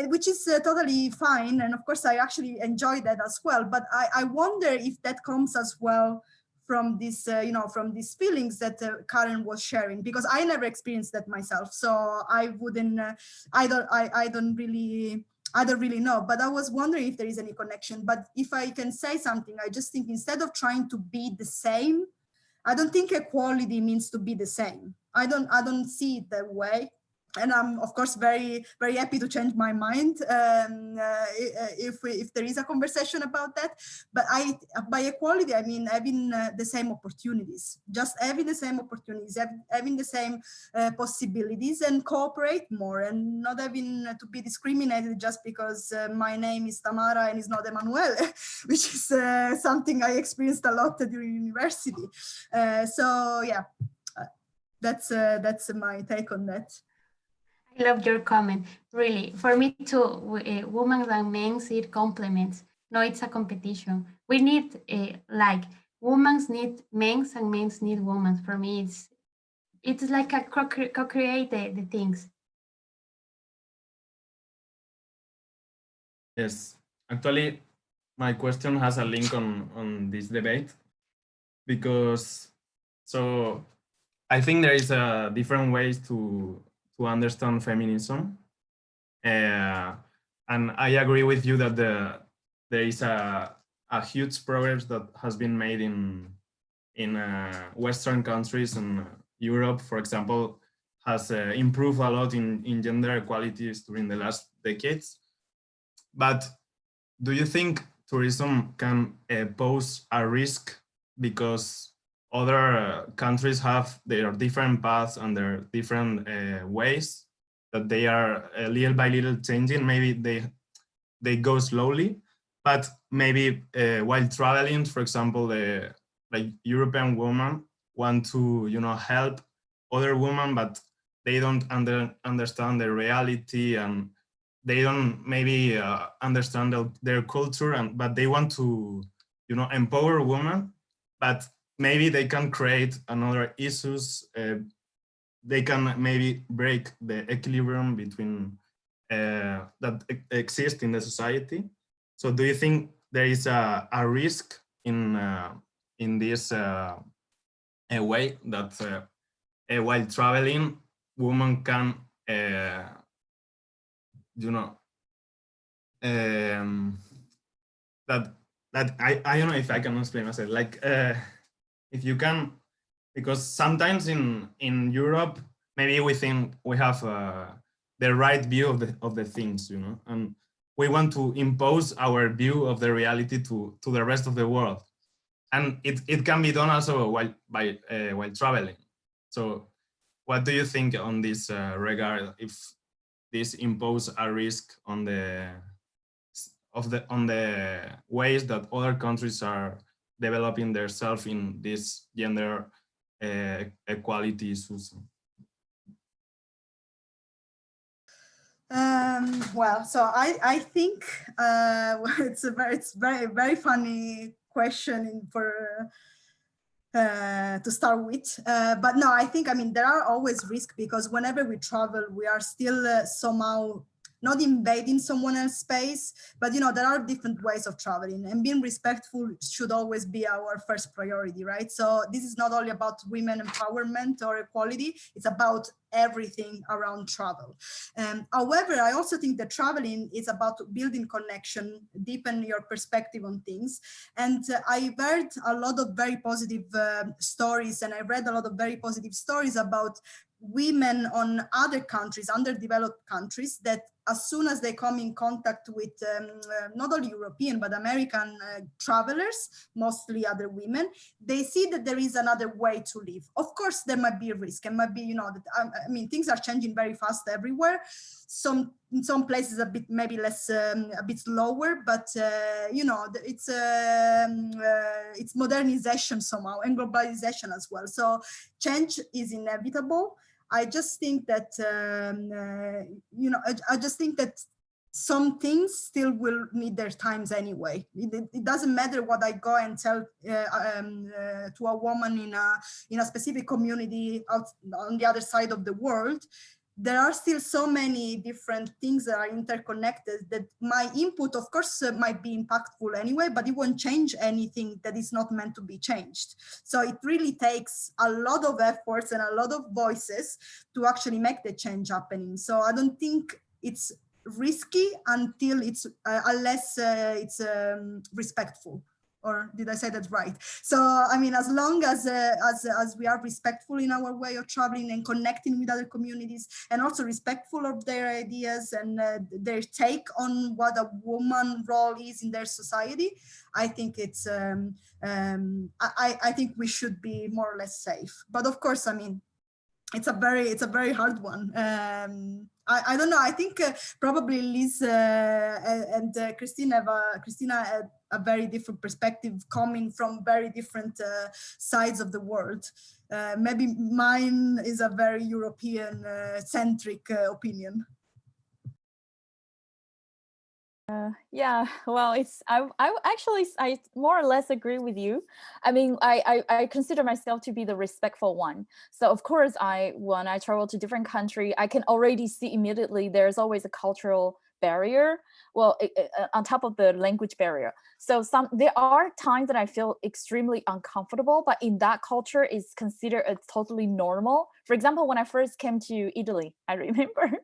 which is totally fine. And of course, I actually enjoy that as well. But I wonder if that comes as well from this, you know, from these feelings that Karen was sharing, because I never experienced that myself. So I wouldn't, I don't really know, but I was wondering if there is any connection. But if I can say something, I just think, instead of trying to be the same, I don't think equality means to be the same. I don't see it that way. and I'm of course very happy to change my mind if there is a conversation about that. But by equality I mean having the same opportunities, just having the same opportunities, having the same possibilities, and cooperate more, and not having to be discriminated just because my name is Tamara and is not Emanuele, which is something I experienced a lot during university. So yeah, that's my take on that. I love your comment. Really, for me too, women and men it complements. No, it's a competition. We need like women need men and men need women. For me, it's like a co-create the things. Yes, actually, my question has a link on this debate, because so I think there is different ways to understand feminism, and I agree with you that there is a huge progress that has been made in Western countries, and Europe, for example, has improved a lot in gender equalities during the last decades. But do you think tourism can pose a risk because other countries have their different paths and their different ways that they are little by little changing? Maybe they go slowly, but maybe while traveling, for example, like European women want to help other women, but they don't understand the reality, and they don't maybe understand their culture, but they want to empower women, but maybe they can create another issues. They can maybe break the equilibrium between that exists in the society. So do you think there is a risk in this a way that while traveling, women can that I don't know if I can explain myself, like if you can, because sometimes in Europe maybe we think we have the right view of the things, and we want to impose our view of the reality to the rest of the world, and it can be done also while traveling. So what do you think on this regard, if this impose a risk on the ways that other countries are developing themselves in this gender equality issues? Well, so I think it's very funny question to start with, but no, I think there are always risks, because whenever we travel, we are still somehow not invading someone else's space, but there are different ways of traveling, and being respectful should always be our first priority, right? So this is not only about women empowerment or equality, it's about everything around travel. However, I also think that traveling is about building connection, deepen your perspective on things. And I heard a lot of very positive stories, and I read a lot of very positive stories about women on other countries, underdeveloped countries, that as soon as they come in contact with not only European but American travelers, mostly other women, they see that there is another way to live. Of course, there might be a risk, and might be, that things are changing very fast everywhere. In some places a bit maybe less, a bit slower, but it's modernization somehow, and globalization as well. So change is inevitable. I just think that I just think that some things still will need their times anyway. It doesn't matter what I go and tell to a woman in a specific community out on the other side of the world. There are still so many different things that are interconnected that my input, of course, might be impactful anyway, but it won't change anything that is not meant to be changed. So it really takes a lot of efforts and a lot of voices to actually make the change happening. So I don't think it's risky until it's unless it's respectful. Or did I say that right? So, I mean, as long as we are respectful in our way of traveling and connecting with other communities, and also respectful of their ideas and their take on what a woman role is in their society, I think it's, I think we should be more or less safe. But of course, I mean, it's a very hard one. I don't know. I think probably Liz and Christina have a very different perspective, coming from very different sides of the world. Maybe mine is a very European centric opinion. Yeah, well, I actually, I more or less agree with you. I mean, I consider myself to be the respectful one. So of course, when I travel to different country, I can already see immediately there's always a cultural barrier. Well, on top of the language barrier. So there are times that I feel extremely uncomfortable, but in that culture is considered as totally normal. For example, when I first came to Italy, I remember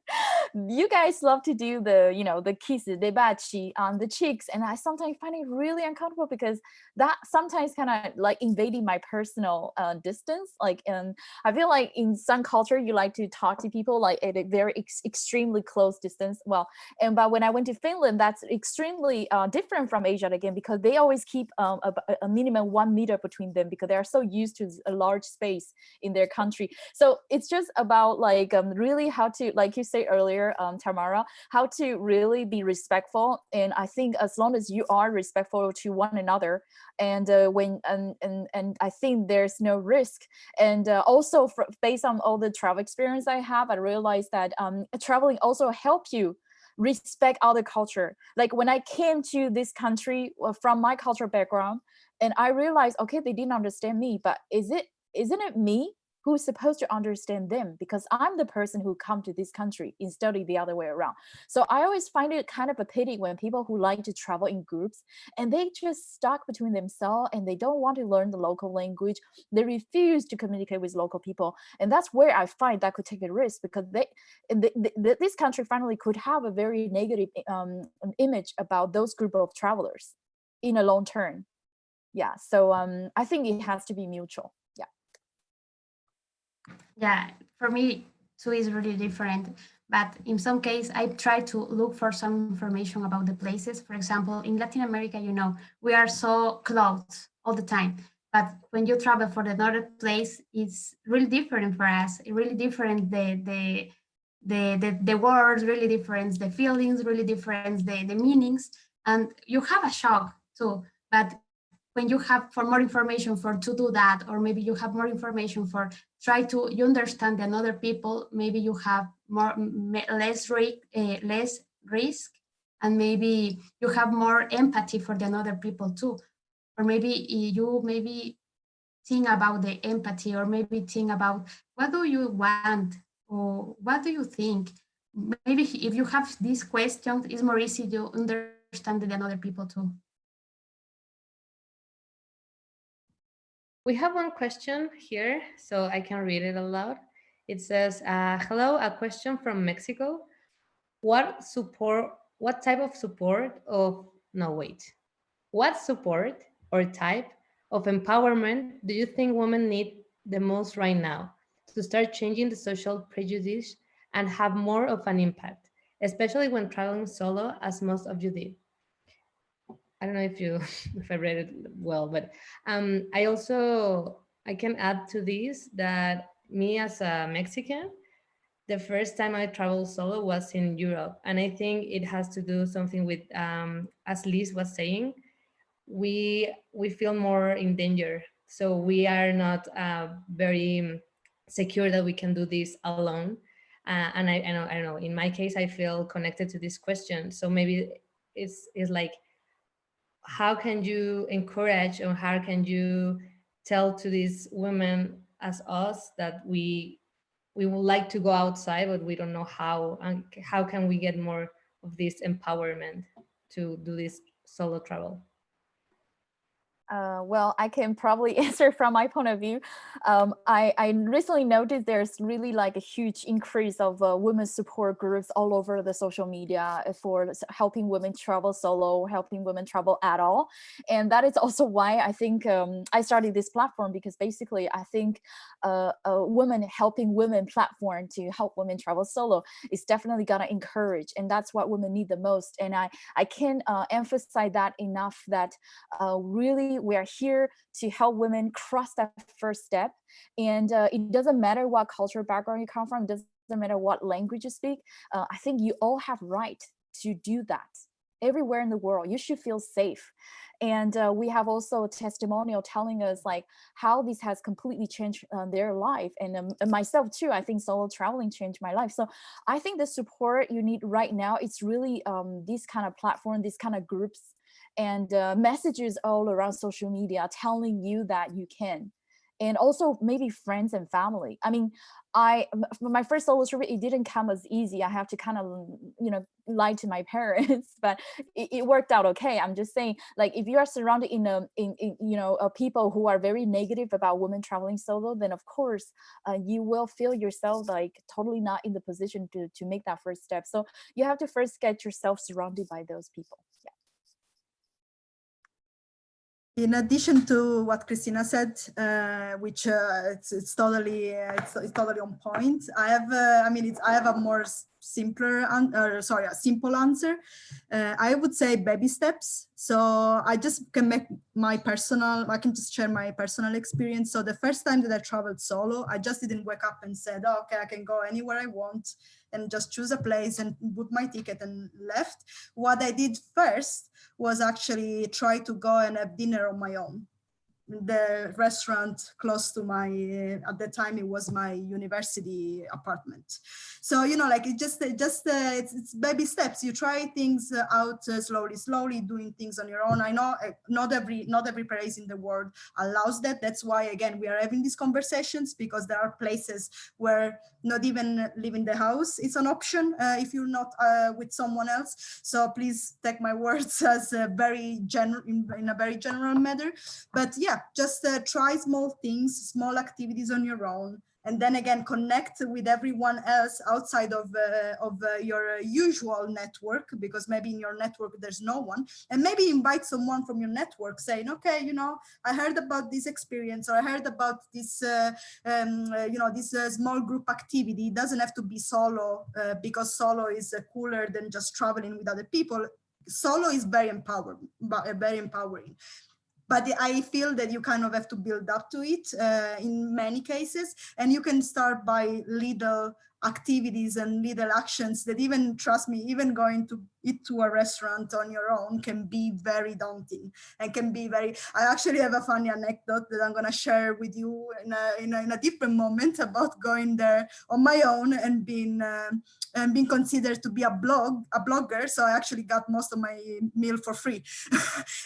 you guys love to do the kisses, the baci on the cheeks, and I sometimes find it really uncomfortable because that sometimes kind of like invading my personal distance. Like, and I feel like in some culture you like to talk to people like at a very extremely close distance. Well, but when I went to Finland, that's extremely different from Asia again, because they always keep a minimum 1 meter between them because they are so used to a large space in their country. So it's just about like really how to, like you said earlier, Tamara, how to really be respectful. And I think as long as you are respectful to one another, and and I think there's no risk. And also based on all the travel experience I have, I realized that traveling also help you respect other culture. Like when I came to this country from my cultural background, and I realized, okay, they didn't understand me, but isn't it me who's supposed to understand them, because I'm the person who come to this country instead of the other way around. So I always find it kind of a pity when people who like to travel in groups and they just stuck between themselves and they don't want to learn the local language. They refuse to communicate with local people. And that's where I find that could take a risk, because this country finally could have a very negative image about those group of travelers in a long term. Yeah, so I think it has to be mutual. Yeah, for me too is really different. But in some case, I try to look for some information about the places. For example, in Latin America, we are so close all the time. But when you travel for another place, it's really different for us. Really different. The words really different. The feelings really different. The meanings, and you have a shock too. But when you have for more information for to do that, or maybe you have more information for try to you understand the other people, maybe you have less risk, and maybe you have more empathy for the other people too. Or maybe you maybe think about the empathy, or maybe think about what do you want, or what do you think. Maybe if you have these questions, it's more easy to understand the other people too. We have one question here, so I can read it aloud. It says, hello, a question from Mexico. What type of support of, no, wait. What support or type of empowerment do you think women need the most right now to start changing the social prejudice and have more of an impact, especially when traveling solo, as most of you did? I don't know if you if I read it well, but I can add to this that me as a Mexican, the first time I traveled solo was in Europe, and I think it has to do something with as Liz was saying, we feel more in danger, so we are not very secure that we can do this alone. And I don't know. In my case, I feel connected to this question, so maybe it's like, how can you encourage, or how can you tell to these women as us that we would like to go outside, but we don't know how, and how can we get more of this empowerment to do this solo travel? Well, I can probably answer from my point of view. I recently noticed there's really like a huge increase of women support groups all over the social media for helping women travel solo, helping women travel at all. And that is also why I think I started this platform, because basically I think a women helping women platform to help women travel solo is definitely gonna encourage. And that's what women need the most. And I can't emphasize that enough, that really we are here to help women cross that first step. And it doesn't matter what cultural background you come from, it doesn't matter what language you speak. I think you all have right to do that. Everywhere in the world, you should feel safe. And we have also a testimonial telling us like how this has completely changed their life. And myself too, I think solo traveling changed my life. So I think the support you need right now, it's really this kind of platform, this kind of groups, and messages all around social media telling you that you can. And also maybe friends and family. I mean, my first solo trip, it didn't come as easy. I have to kind of, lie to my parents, but it worked out okay. I'm just saying, like, if you are surrounded in people who are very negative about women traveling solo, then of course you will feel yourself like totally not in the position to make that first step. So you have to first get yourself surrounded by those people. Yeah. In addition to what Christina said, which it's totally on point. I have a more a simple answer. I would say baby steps. So I just can I can just share my personal experience. So the first time that I traveled solo, I just didn't wake up and said, oh, okay, I can go anywhere I want and just choose a place and book my ticket and left. What I did first was actually try to go and have dinner on my own. The restaurant close to at the time it was my university apartment. So like it's baby steps. You try things out slowly doing things on your own. I know not every place in the world allows that. That's why again we are having these conversations, because there are places where not even leaving the house is an option if you're not with someone else. So please take my words as a very general, in a very general manner. But yeah, just try small things, small activities on your own, and then again connect with everyone else outside of your usual network, because maybe in your network there's no one, and maybe invite someone from your network saying, okay, I heard about this experience, or I heard about this this small group activity. It doesn't have to be solo, because solo is cooler than just traveling with other people. Solo is very empowering. But I feel that you kind of have to build up to it in many cases. And you can start by little activities and little actions that even, trust me, even going to eat to a restaurant on your own can be very daunting and can be very, I actually have a funny anecdote that I'm going to share with you in a different moment about going there on my own and being considered to be a blogger. So I actually got most of my meal for free.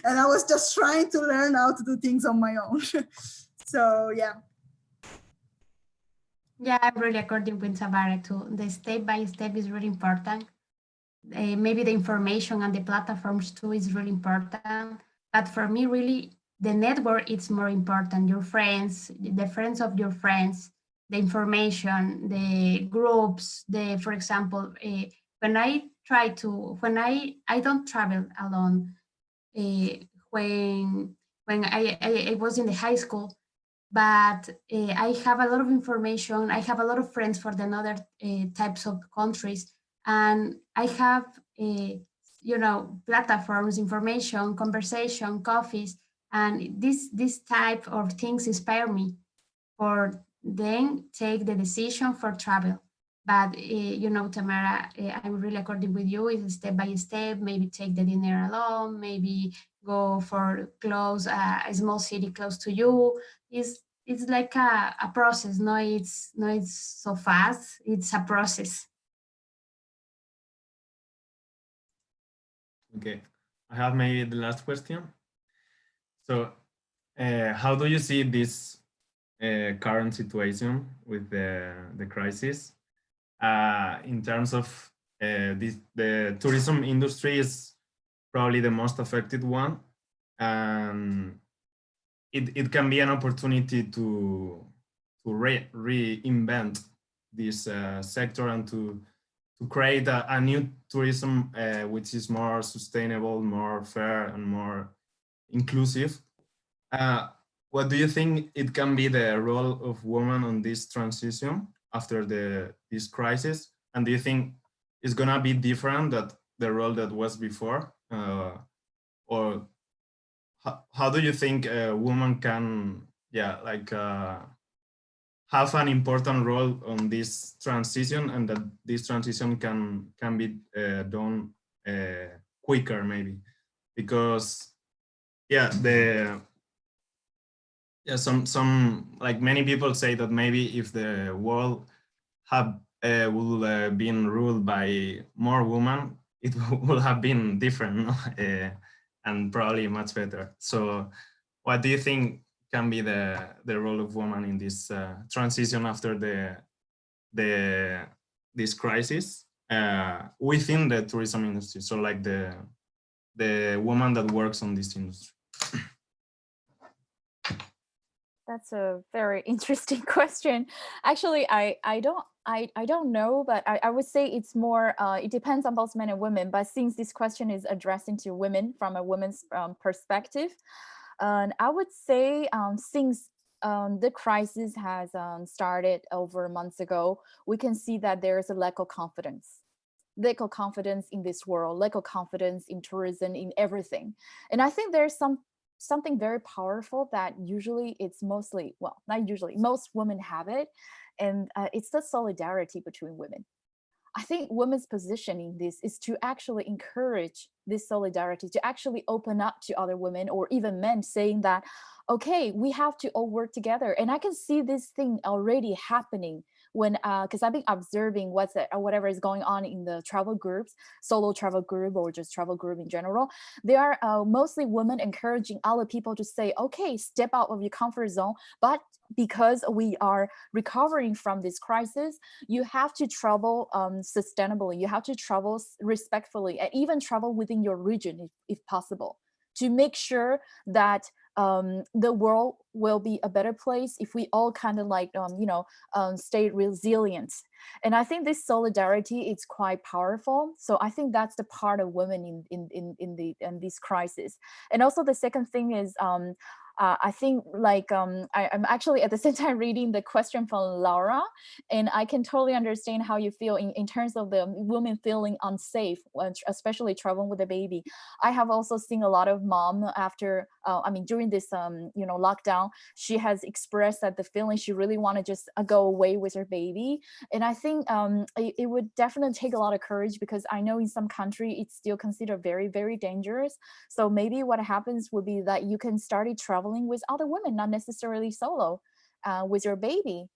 And I was just trying to learn how to do things on my own. So yeah. Yeah, I'm really according with Savara too. The step by step is really important. Maybe the information and the platforms too is really important. But for me, really, the network is more important. Your friends, the friends of your friends, the information, the groups. For example, when I don't travel alone. When I was in the high school, but I have a lot of information. I have a lot of friends for the other types of countries, and I have platforms, information, conversation, coffees, and this type of things inspire me for then take the decision for travel. But Tamara, I'm really according with you. It's step by step. Maybe take the dinner alone. Maybe go for a small city close to you. It's like a process. No, it's so fast. It's a process. Okay, I have maybe the last question. So, how do you see this current situation with the crisis in terms of the tourism industry is probably the most affected one, and it can be an opportunity to reinvent this sector and to create a new tourism which is more sustainable, more fair, and more inclusive. What do you think it can be the role of women on this transition after this crisis? And do you think it's gonna be different that the role that was before? Or how do you think a woman can, have an important role on this transition, and that this transition can be done quicker, maybe? Because some like many people say that maybe if the world will been ruled by more women, it would have been different, no? And probably much better. So what do you think can be the role of women in this transition after this crisis within the tourism industry? So like the woman that works on this industry. That's a very interesting question. Actually, I don't know, but I would say it's more, it depends on both men and women. But since this question is addressing to women from a woman's perspective, and I would say since the crisis has started over months ago, we can see that there is a lack of confidence in this world, lack of confidence in tourism, in everything. And I think there's something very powerful that usually it's mostly, well, not usually, most women have it. And it's the solidarity between women. I think women's position in this is to actually encourage this solidarity, to actually open up to other women or even men, saying that, okay, we have to all work together. And I can see this thing already happening when, because I've been observing whatever is going on in the travel groups, solo travel group or just travel group in general. They are mostly women encouraging other people to say, okay, step out of your comfort zone. But because we are recovering from this crisis, you have to travel sustainably, you have to travel respectfully, and even travel within your region if possible, to make sure that the world will be a better place if we all kind of like, stay resilient. And I think this solidarity is quite powerful. So I think that's the part of women in this crisis. And also the second thing is, I think like I'm actually at the same time reading the question from Laura, and I can totally understand how you feel in terms of the women feeling unsafe, especially traveling with a baby. I have also seen a lot of mom after, during this, lockdown, she has expressed that the feeling she really want to just go away with her baby. And I think it would definitely take a lot of courage, because I know in some country it's still considered very, very dangerous. So maybe what happens would be that you can start traveling with other women, not necessarily solo, with your baby,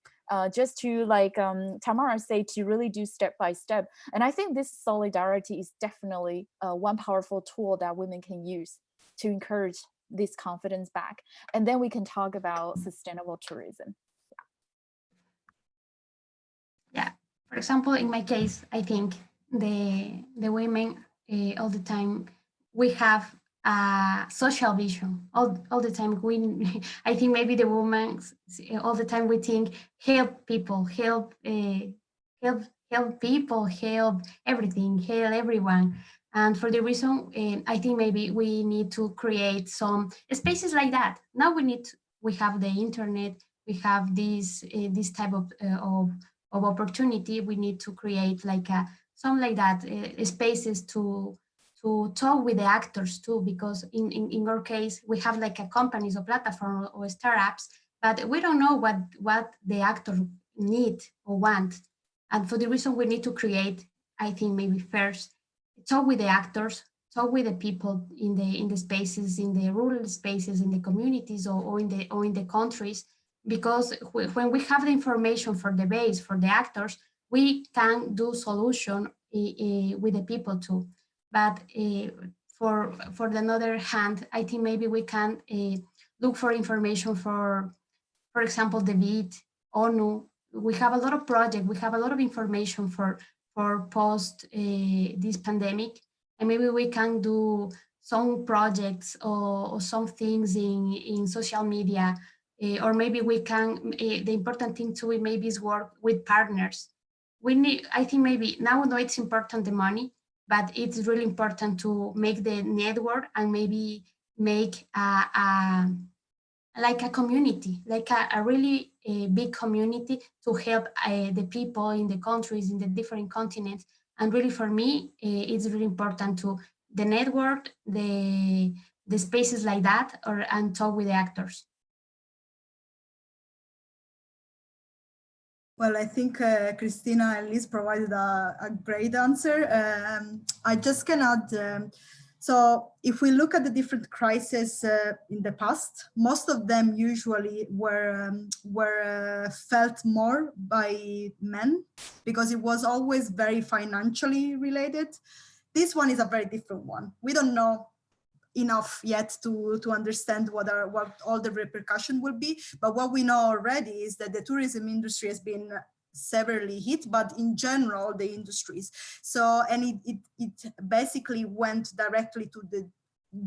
just to like Tamara said, to really do step by step. And I think this solidarity is definitely one powerful tool that women can use to encourage this confidence back. And then we can talk about sustainable tourism. Yeah, for example, in my case, I think the women all the time we have a social vision. All the time I think maybe the women all the time we think help people, help people, help everything, help everyone. And for the reason, I think maybe we need to create some spaces like that. Now we have the internet, we have this type of opportunity. We need to create like some like that spaces to talk with the actors too, because in our case we have like a companies or platform or startups, but we don't know what the actor need or want. And for the reason we need to create, I think maybe first talk with the actors, talk with the people in the spaces, in the rural spaces, in the communities, or in the countries, because when we have the information for the base, for the actors, we can do solution with the people too. But for the other hand, I think maybe we can look for information for example, the BID, ONU. We have a lot of projects, we have a lot of information for post this pandemic, and maybe we can do some projects or some things in social media, or maybe we can, the important thing too maybe is work with partners. We need, I think maybe now no, it's important the money, but it's really important to make the network and maybe make like a community, like a really big community to help the people in the countries, in the different continents. And really for me, it's really important to the network, the spaces like that, or and talk with the actors. Well, I think Christina and Liz provided a great answer. I just can add, so if we look at the different crises in the past, most of them usually were felt more by men because it was always very financially related. This one is a very different one. We don't know enough yet to understand what all the repercussion will be. But what we know already is that the tourism industry has been severely hit, but in general, the industries. So, and it basically went directly to the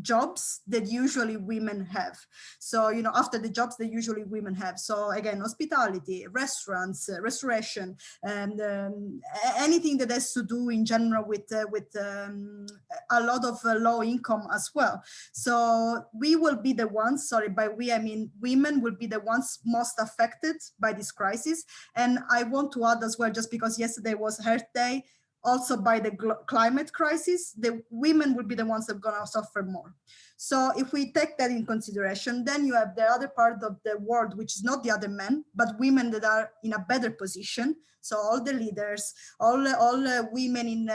jobs that usually women have. So, you know, after the jobs that usually women have. So again, hospitality, restaurants, restoration, and anything that has to do in general with a lot of low income as well. So we will be the ones, sorry, by we, I mean, women will be the ones most affected by this crisis. And I want to add as well, just because yesterday was Earth Day, also by the climate crisis, the women will be the ones that are going to suffer more. So if we take that in consideration, then you have the other part of the world, which is not the other men, but women that are in a better position. So all the leaders, all women in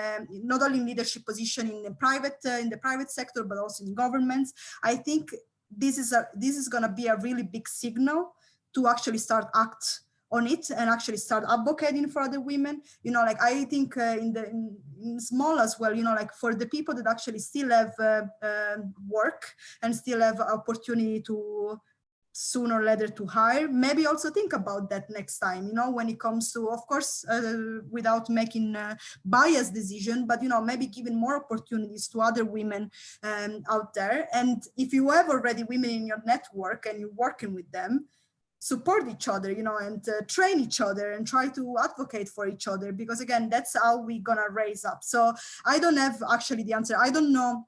not only in leadership position in the private sector, but also in governments. I think this is going to be a really big signal to actually start act on it and actually start advocating for other women. You know, like I think in small as well, you know, like for the people that actually still have work and still have opportunity to sooner or later to hire, maybe also think about that next time, you know, when it comes to, of course, without making biased decision, but, you know, maybe giving more opportunities to other women out there. And if you have already women in your network and you're working with them, support each other, you know, and train each other and try to advocate for each other, because again, that's how we're gonna raise up. So I don't have actually the answer. I don't know,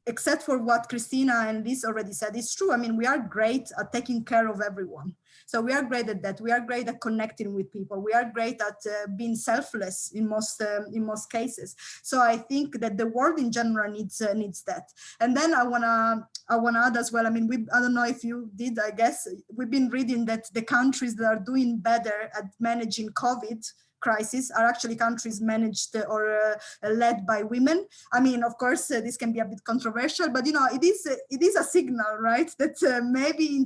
except for what Christina and Liz already said. It's true. I mean, we are great at taking care of everyone. So we are great at that. We are great at connecting with people. We are great at being selfless in most cases. So I think that the world in general needs that. And then I wanna add as well. I mean, I don't know if you did. I guess we've been reading that the countries that are doing better at managing COVID crisis are actually countries managed or led by women. I mean, of course, this can be a bit controversial, but you know, it is a signal, right? That maybe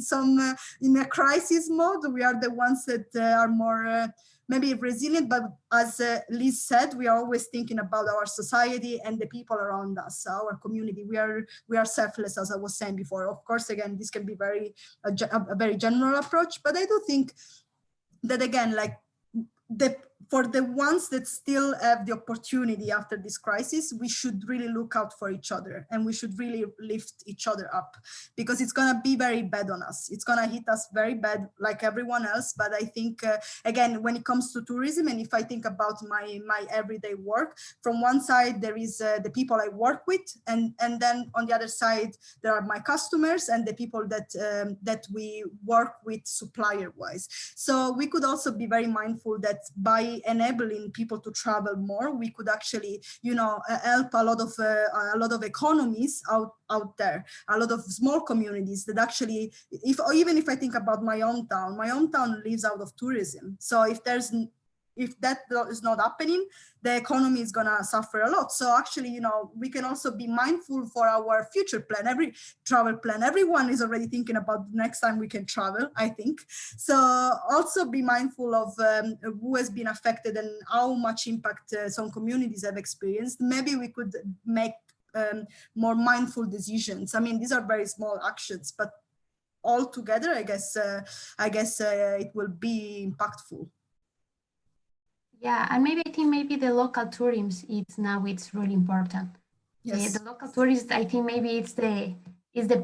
in a crisis mode, we are the ones that are more maybe resilient. But as Liz said, we are always thinking about our society and the people around us, our community. We are selfless, as I was saying before. Of course, again, this can be a very general approach, but I do think that again, like for the ones that still have the opportunity after this crisis, we should really look out for each other and we should really lift each other up, because it's going to be very bad on us. It's going to hit us very bad like everyone else. But I think, again, when it comes to tourism, and if I think about my everyday work, from one side, there is the people I work with, and then on the other side, there are my customers and the people that we work with supplier-wise. So we could also be very mindful that by enabling people to travel more, we could actually, you know, help a lot of economies out there, a lot of small communities that actually, even if I think about my hometown lives out of tourism. So if that is not happening, the economy is gonna suffer a lot. So actually, you know, we can also be mindful for our future plan, every travel plan. Everyone is already thinking about the next time we can travel, I think. So also be mindful of who has been affected and how much impact some communities have experienced. Maybe we could make more mindful decisions. I mean, these are very small actions, but all together, I guess it will be impactful. Yeah, and maybe I think maybe the local tourism it's really important. Yes. The local tourists, I think maybe it's the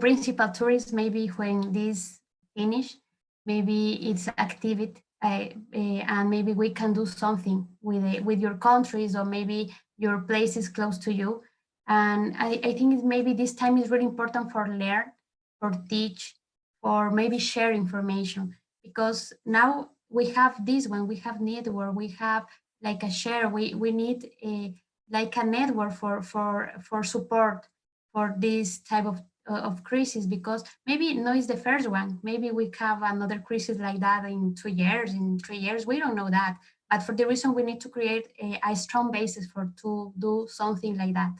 principal tourist. Maybe when this finish, maybe it's activity, and maybe we can do something with your countries, or maybe your place is close to you. And I think maybe this time is really important for learn, for teach, for maybe share information, because now we have this one, we have network, we have like a share. We need a like a network for support for this type of crisis, because maybe no is the first one, maybe we have another crisis like that in 2 years, in 3 years, we don't know that. But for the reason we need to create a strong basis for to do something like that.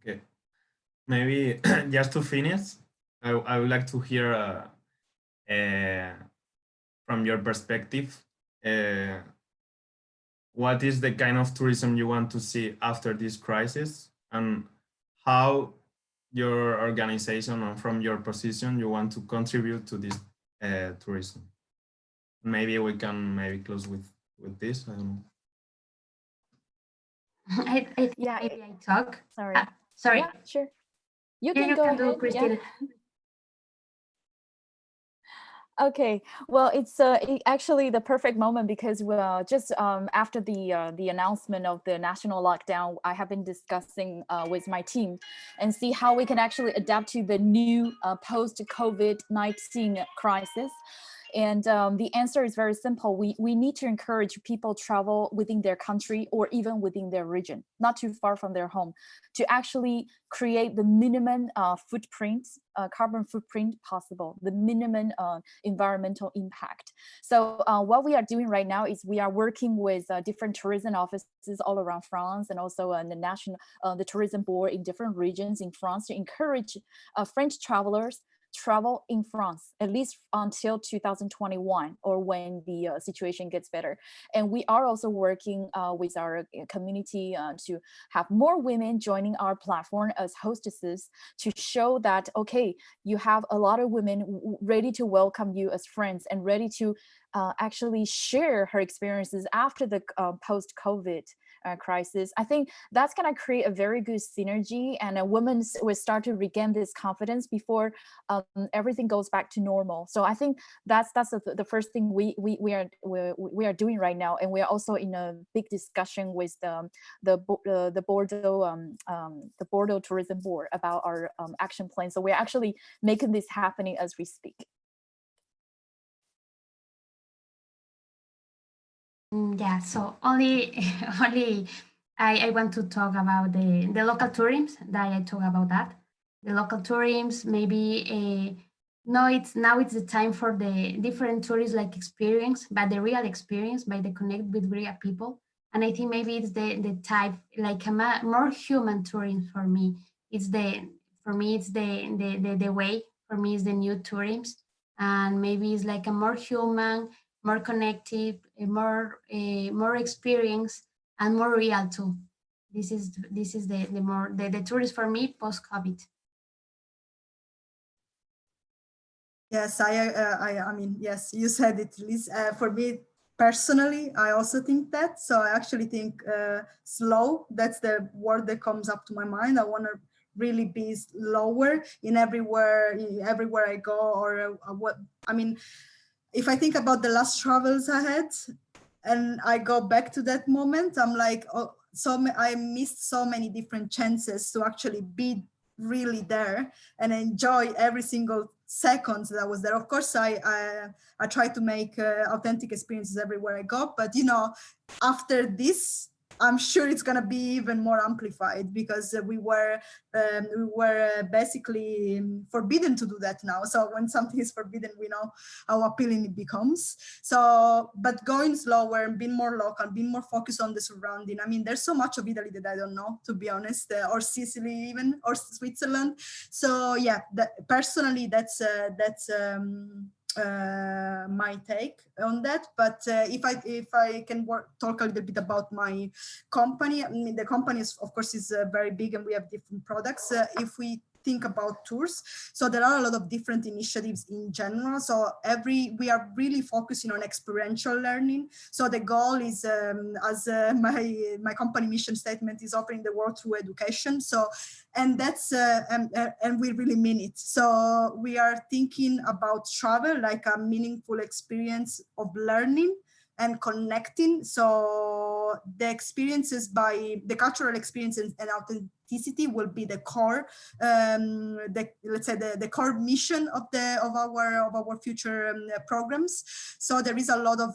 Okay, maybe just to finish, I would like to hear from your perspective, what is the kind of tourism you want to see after this crisis, and how your organization, and from your position, you want to contribute to this tourism. Maybe we can close with this. I don't know. I think Yeah. maybe I talk. Sorry. Sorry. Yeah, sure. You Yeah, can you go can do, ahead. Christina. Yeah. Okay, well, it's actually the perfect moment, because just after the announcement of the national lockdown, I have been discussing with my team and see how we can actually adapt to the new post-COVID-19 crisis. And the answer is very simple. We need to encourage people travel within their country or even within their region, not too far from their home, to actually create the minimum carbon footprint possible, the minimum environmental impact. So what we are doing right now is we are working with different tourism offices all around France, and also the tourism board in different regions in France, to encourage French travelers travel in France, at least until 2021, or when the situation gets better. And we are also working with our community to have more women joining our platform as hostesses, to show that, okay, you have a lot of women ready to welcome you as friends, and ready to actually share her experiences after the post-COVID crisis. I think that's going to create a very good synergy, and a woman will start to regain this confidence before everything goes back to normal. So I think that's the first thing we are doing right now, and we are also in a big discussion with the Bordeaux Tourism Board about our action plan. So we're actually making this happening as we speak. Yeah, so only only I want to talk about the local tourism that I talk about that. The local tourism, maybe no, it's now it's the time for the different tourists like experience, but the real experience by the connect with real people. And I think maybe it's the type like a more human tourism for me. It's the for me it's the way for me is the new tourism, and maybe it's like a more human, more connected, more experience, and more real too. This is the more the tourist for me post COVID. Yes, I mean, yes, you said it, Liz. For me personally, I also think that. So I actually think slow. That's the word that comes up to my mind. I want to really be slower in everywhere I go, or what I mean. If I think about the last travels I had, and I go back to that moment, I'm like, oh, I missed so many different chances to actually be really there and enjoy every single second that I was there. Of course, I try to make authentic experiences everywhere I go, but you know, after this, I'm sure it's gonna be even more amplified, because we were basically forbidden to do that now. So when something is forbidden, we know how appealing it becomes. So, but going slower, being more local, being more focused on the surrounding. I mean, there's so much of Italy that I don't know, to be honest, or Sicily even, or Switzerland. So yeah, personally, that's my take on that. But if I can talk a little bit about my company. I mean, the company is, of course, is very big, and we have different products. If we think about tours. So there are a lot of different initiatives in general. So we are really focusing on experiential learning. So the goal is, as my company mission statement is, offering the world through education. So, and that's, and we really mean it. So we are thinking about travel like a meaningful experience of learning and connecting. So the experiences, by the cultural experiences and authenticity, will be the core, let's say the core mission of our future programs. So there is a lot of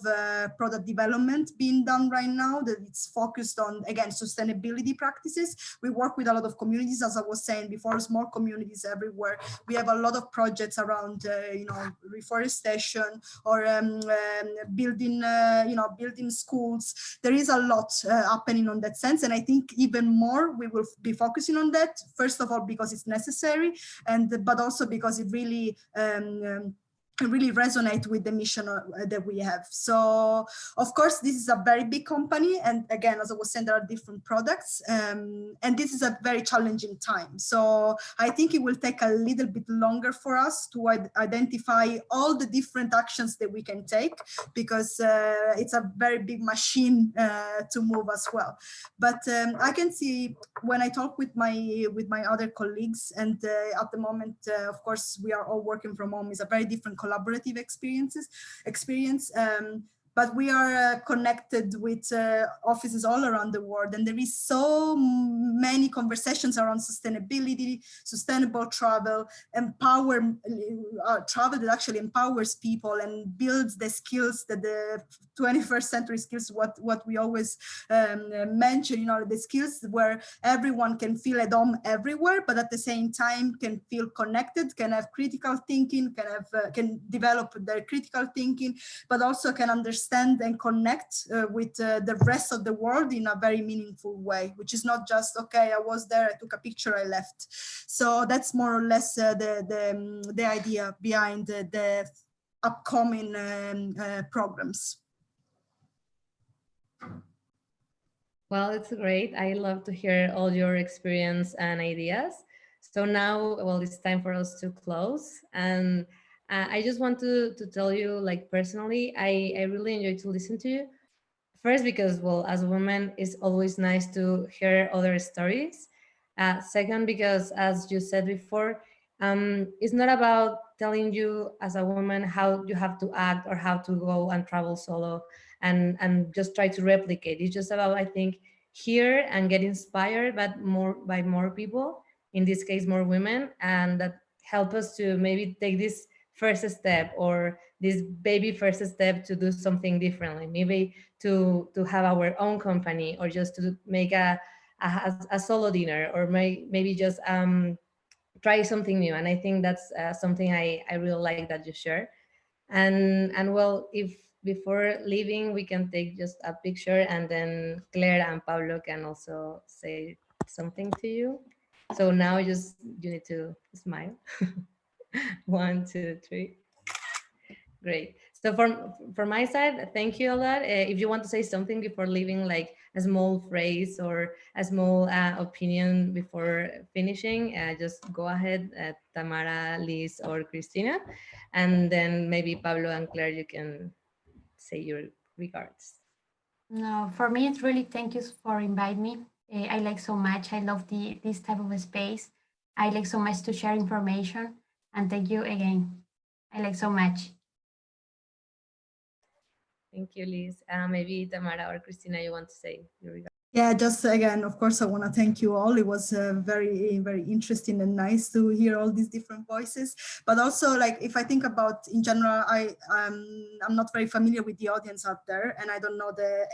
product development being done right now that it's focused on, again, sustainability practices. We work with a lot of communities, as I was saying before, small communities everywhere. We have a lot of projects around, reforestation or building, building schools. There is a lot happening on that sense, and I think even more we will be focusing on that. First of all, because it's necessary, but also because it really resonate with the mission that we have. So of course this is a very big company, and again, as I was saying, there are different products, and this is a very challenging time. So I think it will take a little bit longer for us to identify all the different actions that we can take, because it's a very big machine to move as well. But I can see when I talk with my other colleagues, and at the moment, of course, we are all working from home. It's a very different collaborative experience. But we are connected with offices all around the world, and there is so many conversations around sustainability, sustainable travel, travel that actually empowers people and builds the skills that the 21st century skills, what we always mention, the skills where everyone can feel at home everywhere, but at the same time can feel connected, can have critical thinking, can develop their critical thinking, but also can understand and connect with the rest of the world in a very meaningful way, which is not just, okay, I was there, I took a picture, I left. So that's more or less the idea behind the upcoming programs. Well, it's great. I love to hear all your experience and ideas. So now, well, it's time for us to close. And I just want to tell you, like, personally, I really enjoy to listen to you. First, because, well, as a woman, it's always nice to hear other stories. Second, because as you said before, it's not about telling you as a woman how you have to act or how to go and travel solo and just try to replicate. It's just about, I think, hear and get inspired by more people, in this case, more women, and that help us to maybe take this first step, or this baby first step, to do something differently, maybe to have our own company, or just to make a solo dinner, or maybe just try something new. And I think that's something I really like that you share. And well, if before leaving we can take just a picture, and then Claire and Pablo can also say something to you. So now you need to smile. 1, 2, 3. Great. So from my side, thank you a lot. If you want to say something before leaving, like a small phrase or a small opinion before finishing, just go ahead, Tamara, Liz, or Cristina. And then maybe Pablo and Claire, you can say your regards. No, for me, it's really thank you for inviting me. I like so much. I love this type of a space. I like so much to share information, and thank you again. I like so much. Thank you, Liz. Maybe Tamara or Cristina, you want to say your regards? Yeah, just again, of course, I want to thank you all. It was very, very interesting and nice to hear all these different voices. But also, like, if I think about in general, I'm not very familiar with the audience out there, and I don't know the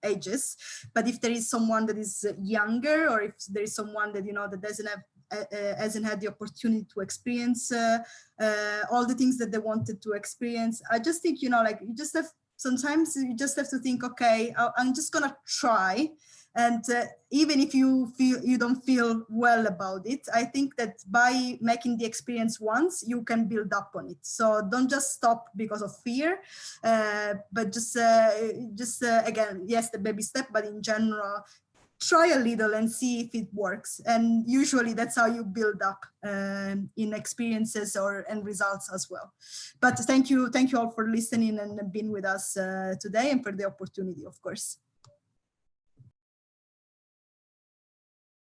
ages. But if there is someone that is younger, or if there is someone that that doesn't have hasn't had the opportunity to experience all the things that they wanted to experience, I just think like sometimes you just have to think, okay, I'm just gonna try. And even if you don't feel well about it, I think that by making the experience once, you can build up on it. So don't just stop because of fear, but just again, yes, the baby step, but in general, try a little and see if it works. And usually that's how you build up in experiences and results as well. But thank you all for listening and being with us today, and for the opportunity, of course.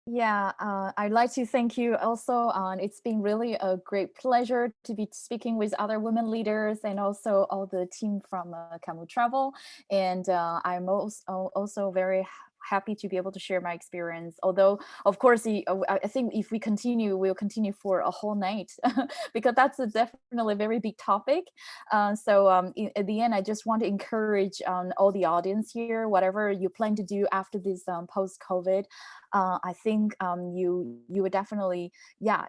Yeah, I'd like to thank you also. It's been really a great pleasure to be speaking with other women leaders and also all the team from Camu Travel. And I'm also very happy to be able to share my experience. Although, of course, I think if we continue, we'll continue for a whole night because that's definitely a very big topic. At the end, I just want to encourage all the audience here, whatever you plan to do after this post-COVID, I think you would definitely,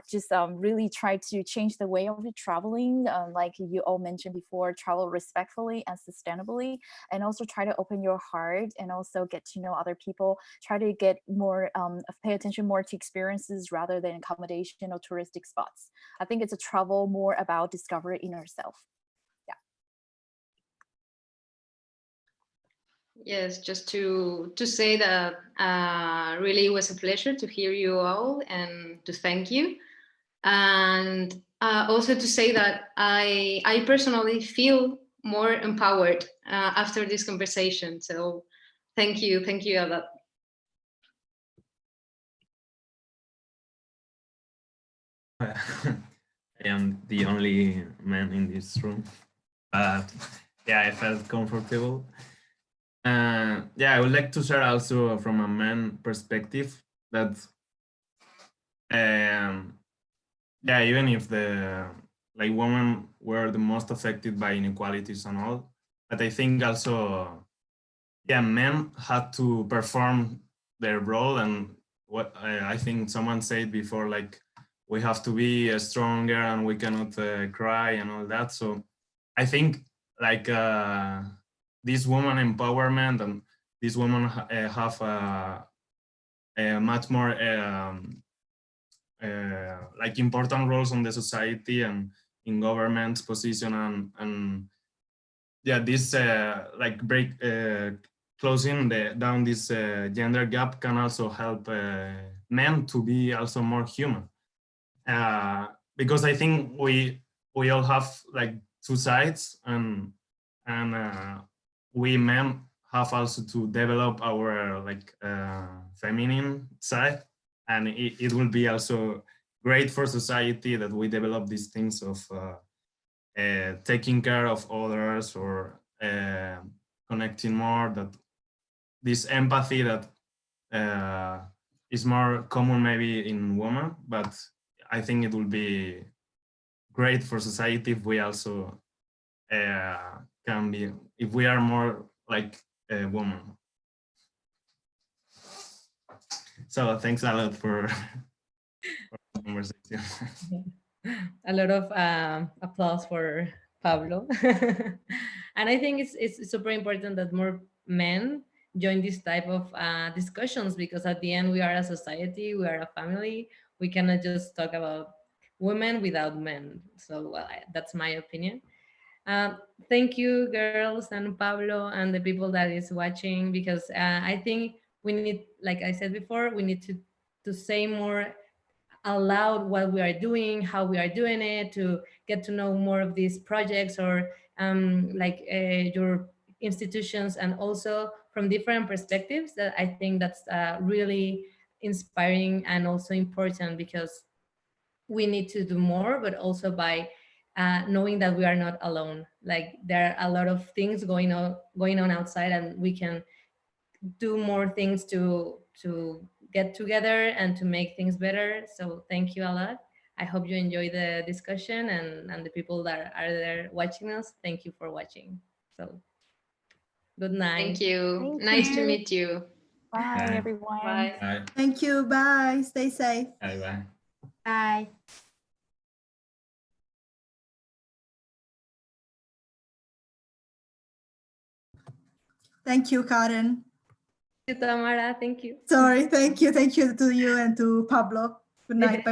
just really try to change the way of traveling. Like you all mentioned before, travel respectfully and sustainably, and also try to open your heart and also get to know other people. Try to get more, pay attention more to experiences rather than accommodation or touristic spots. I think it's a travel more about discovery in yourself. Yes, just to say that really was a pleasure to hear you all and to thank you. And also to say that I personally feel more empowered after this conversation. So thank you a lot. I am the only man in this room. Yeah, I felt comfortable. Yeah, I would like to share also from a man perspective that, yeah, even if the women were the most affected by inequalities and all, but I think also, yeah, men had to perform their role, and what I think someone said before, like we have to be stronger and we cannot cry and all that. So I think like this woman empowerment and these women have much more like important roles on the society and in government's position, and yeah, this like closing down this gender gap can also help men to be also more human, because I think we all have like two sides, and we men have also to develop our like feminine side, and it will be also great for society that we develop these things of taking care of others, or connecting more, that this empathy that is more common maybe in women, but I think it will be great for society if we also can be, if we are more like a woman. So thanks a lot for the conversation. A lot of applause for Pablo. And I think it's super important that more men join this type of discussions, because at the end we are a society, we are a family. We cannot just talk about women without men. So that's my opinion. Thank you, girls, and Pablo, and the people that is watching, because I think we need, like I said before, we need to say more aloud what we are doing, how we are doing it, to get to know more of these projects, or your institutions, and also from different perspectives. That I think that's really inspiring and also important, because we need to do more, but also by knowing that we are not alone. Like there are a lot of things going on outside, and we can do more things to get together and to make things better. So thank you a lot. I hope you enjoy the discussion, and the people that are there watching us, thank you for watching. So good night. Thank you. Thank Nice to you. meet you. Bye, Bye. everyone. Bye. Bye. Thank you. Bye. Stay safe. Bye. Bye. Bye. Thank you, Karen. Thank you, Tamara. Thank you. Sorry. Thank you. Thank you to you and to Pablo. Good night. Bye.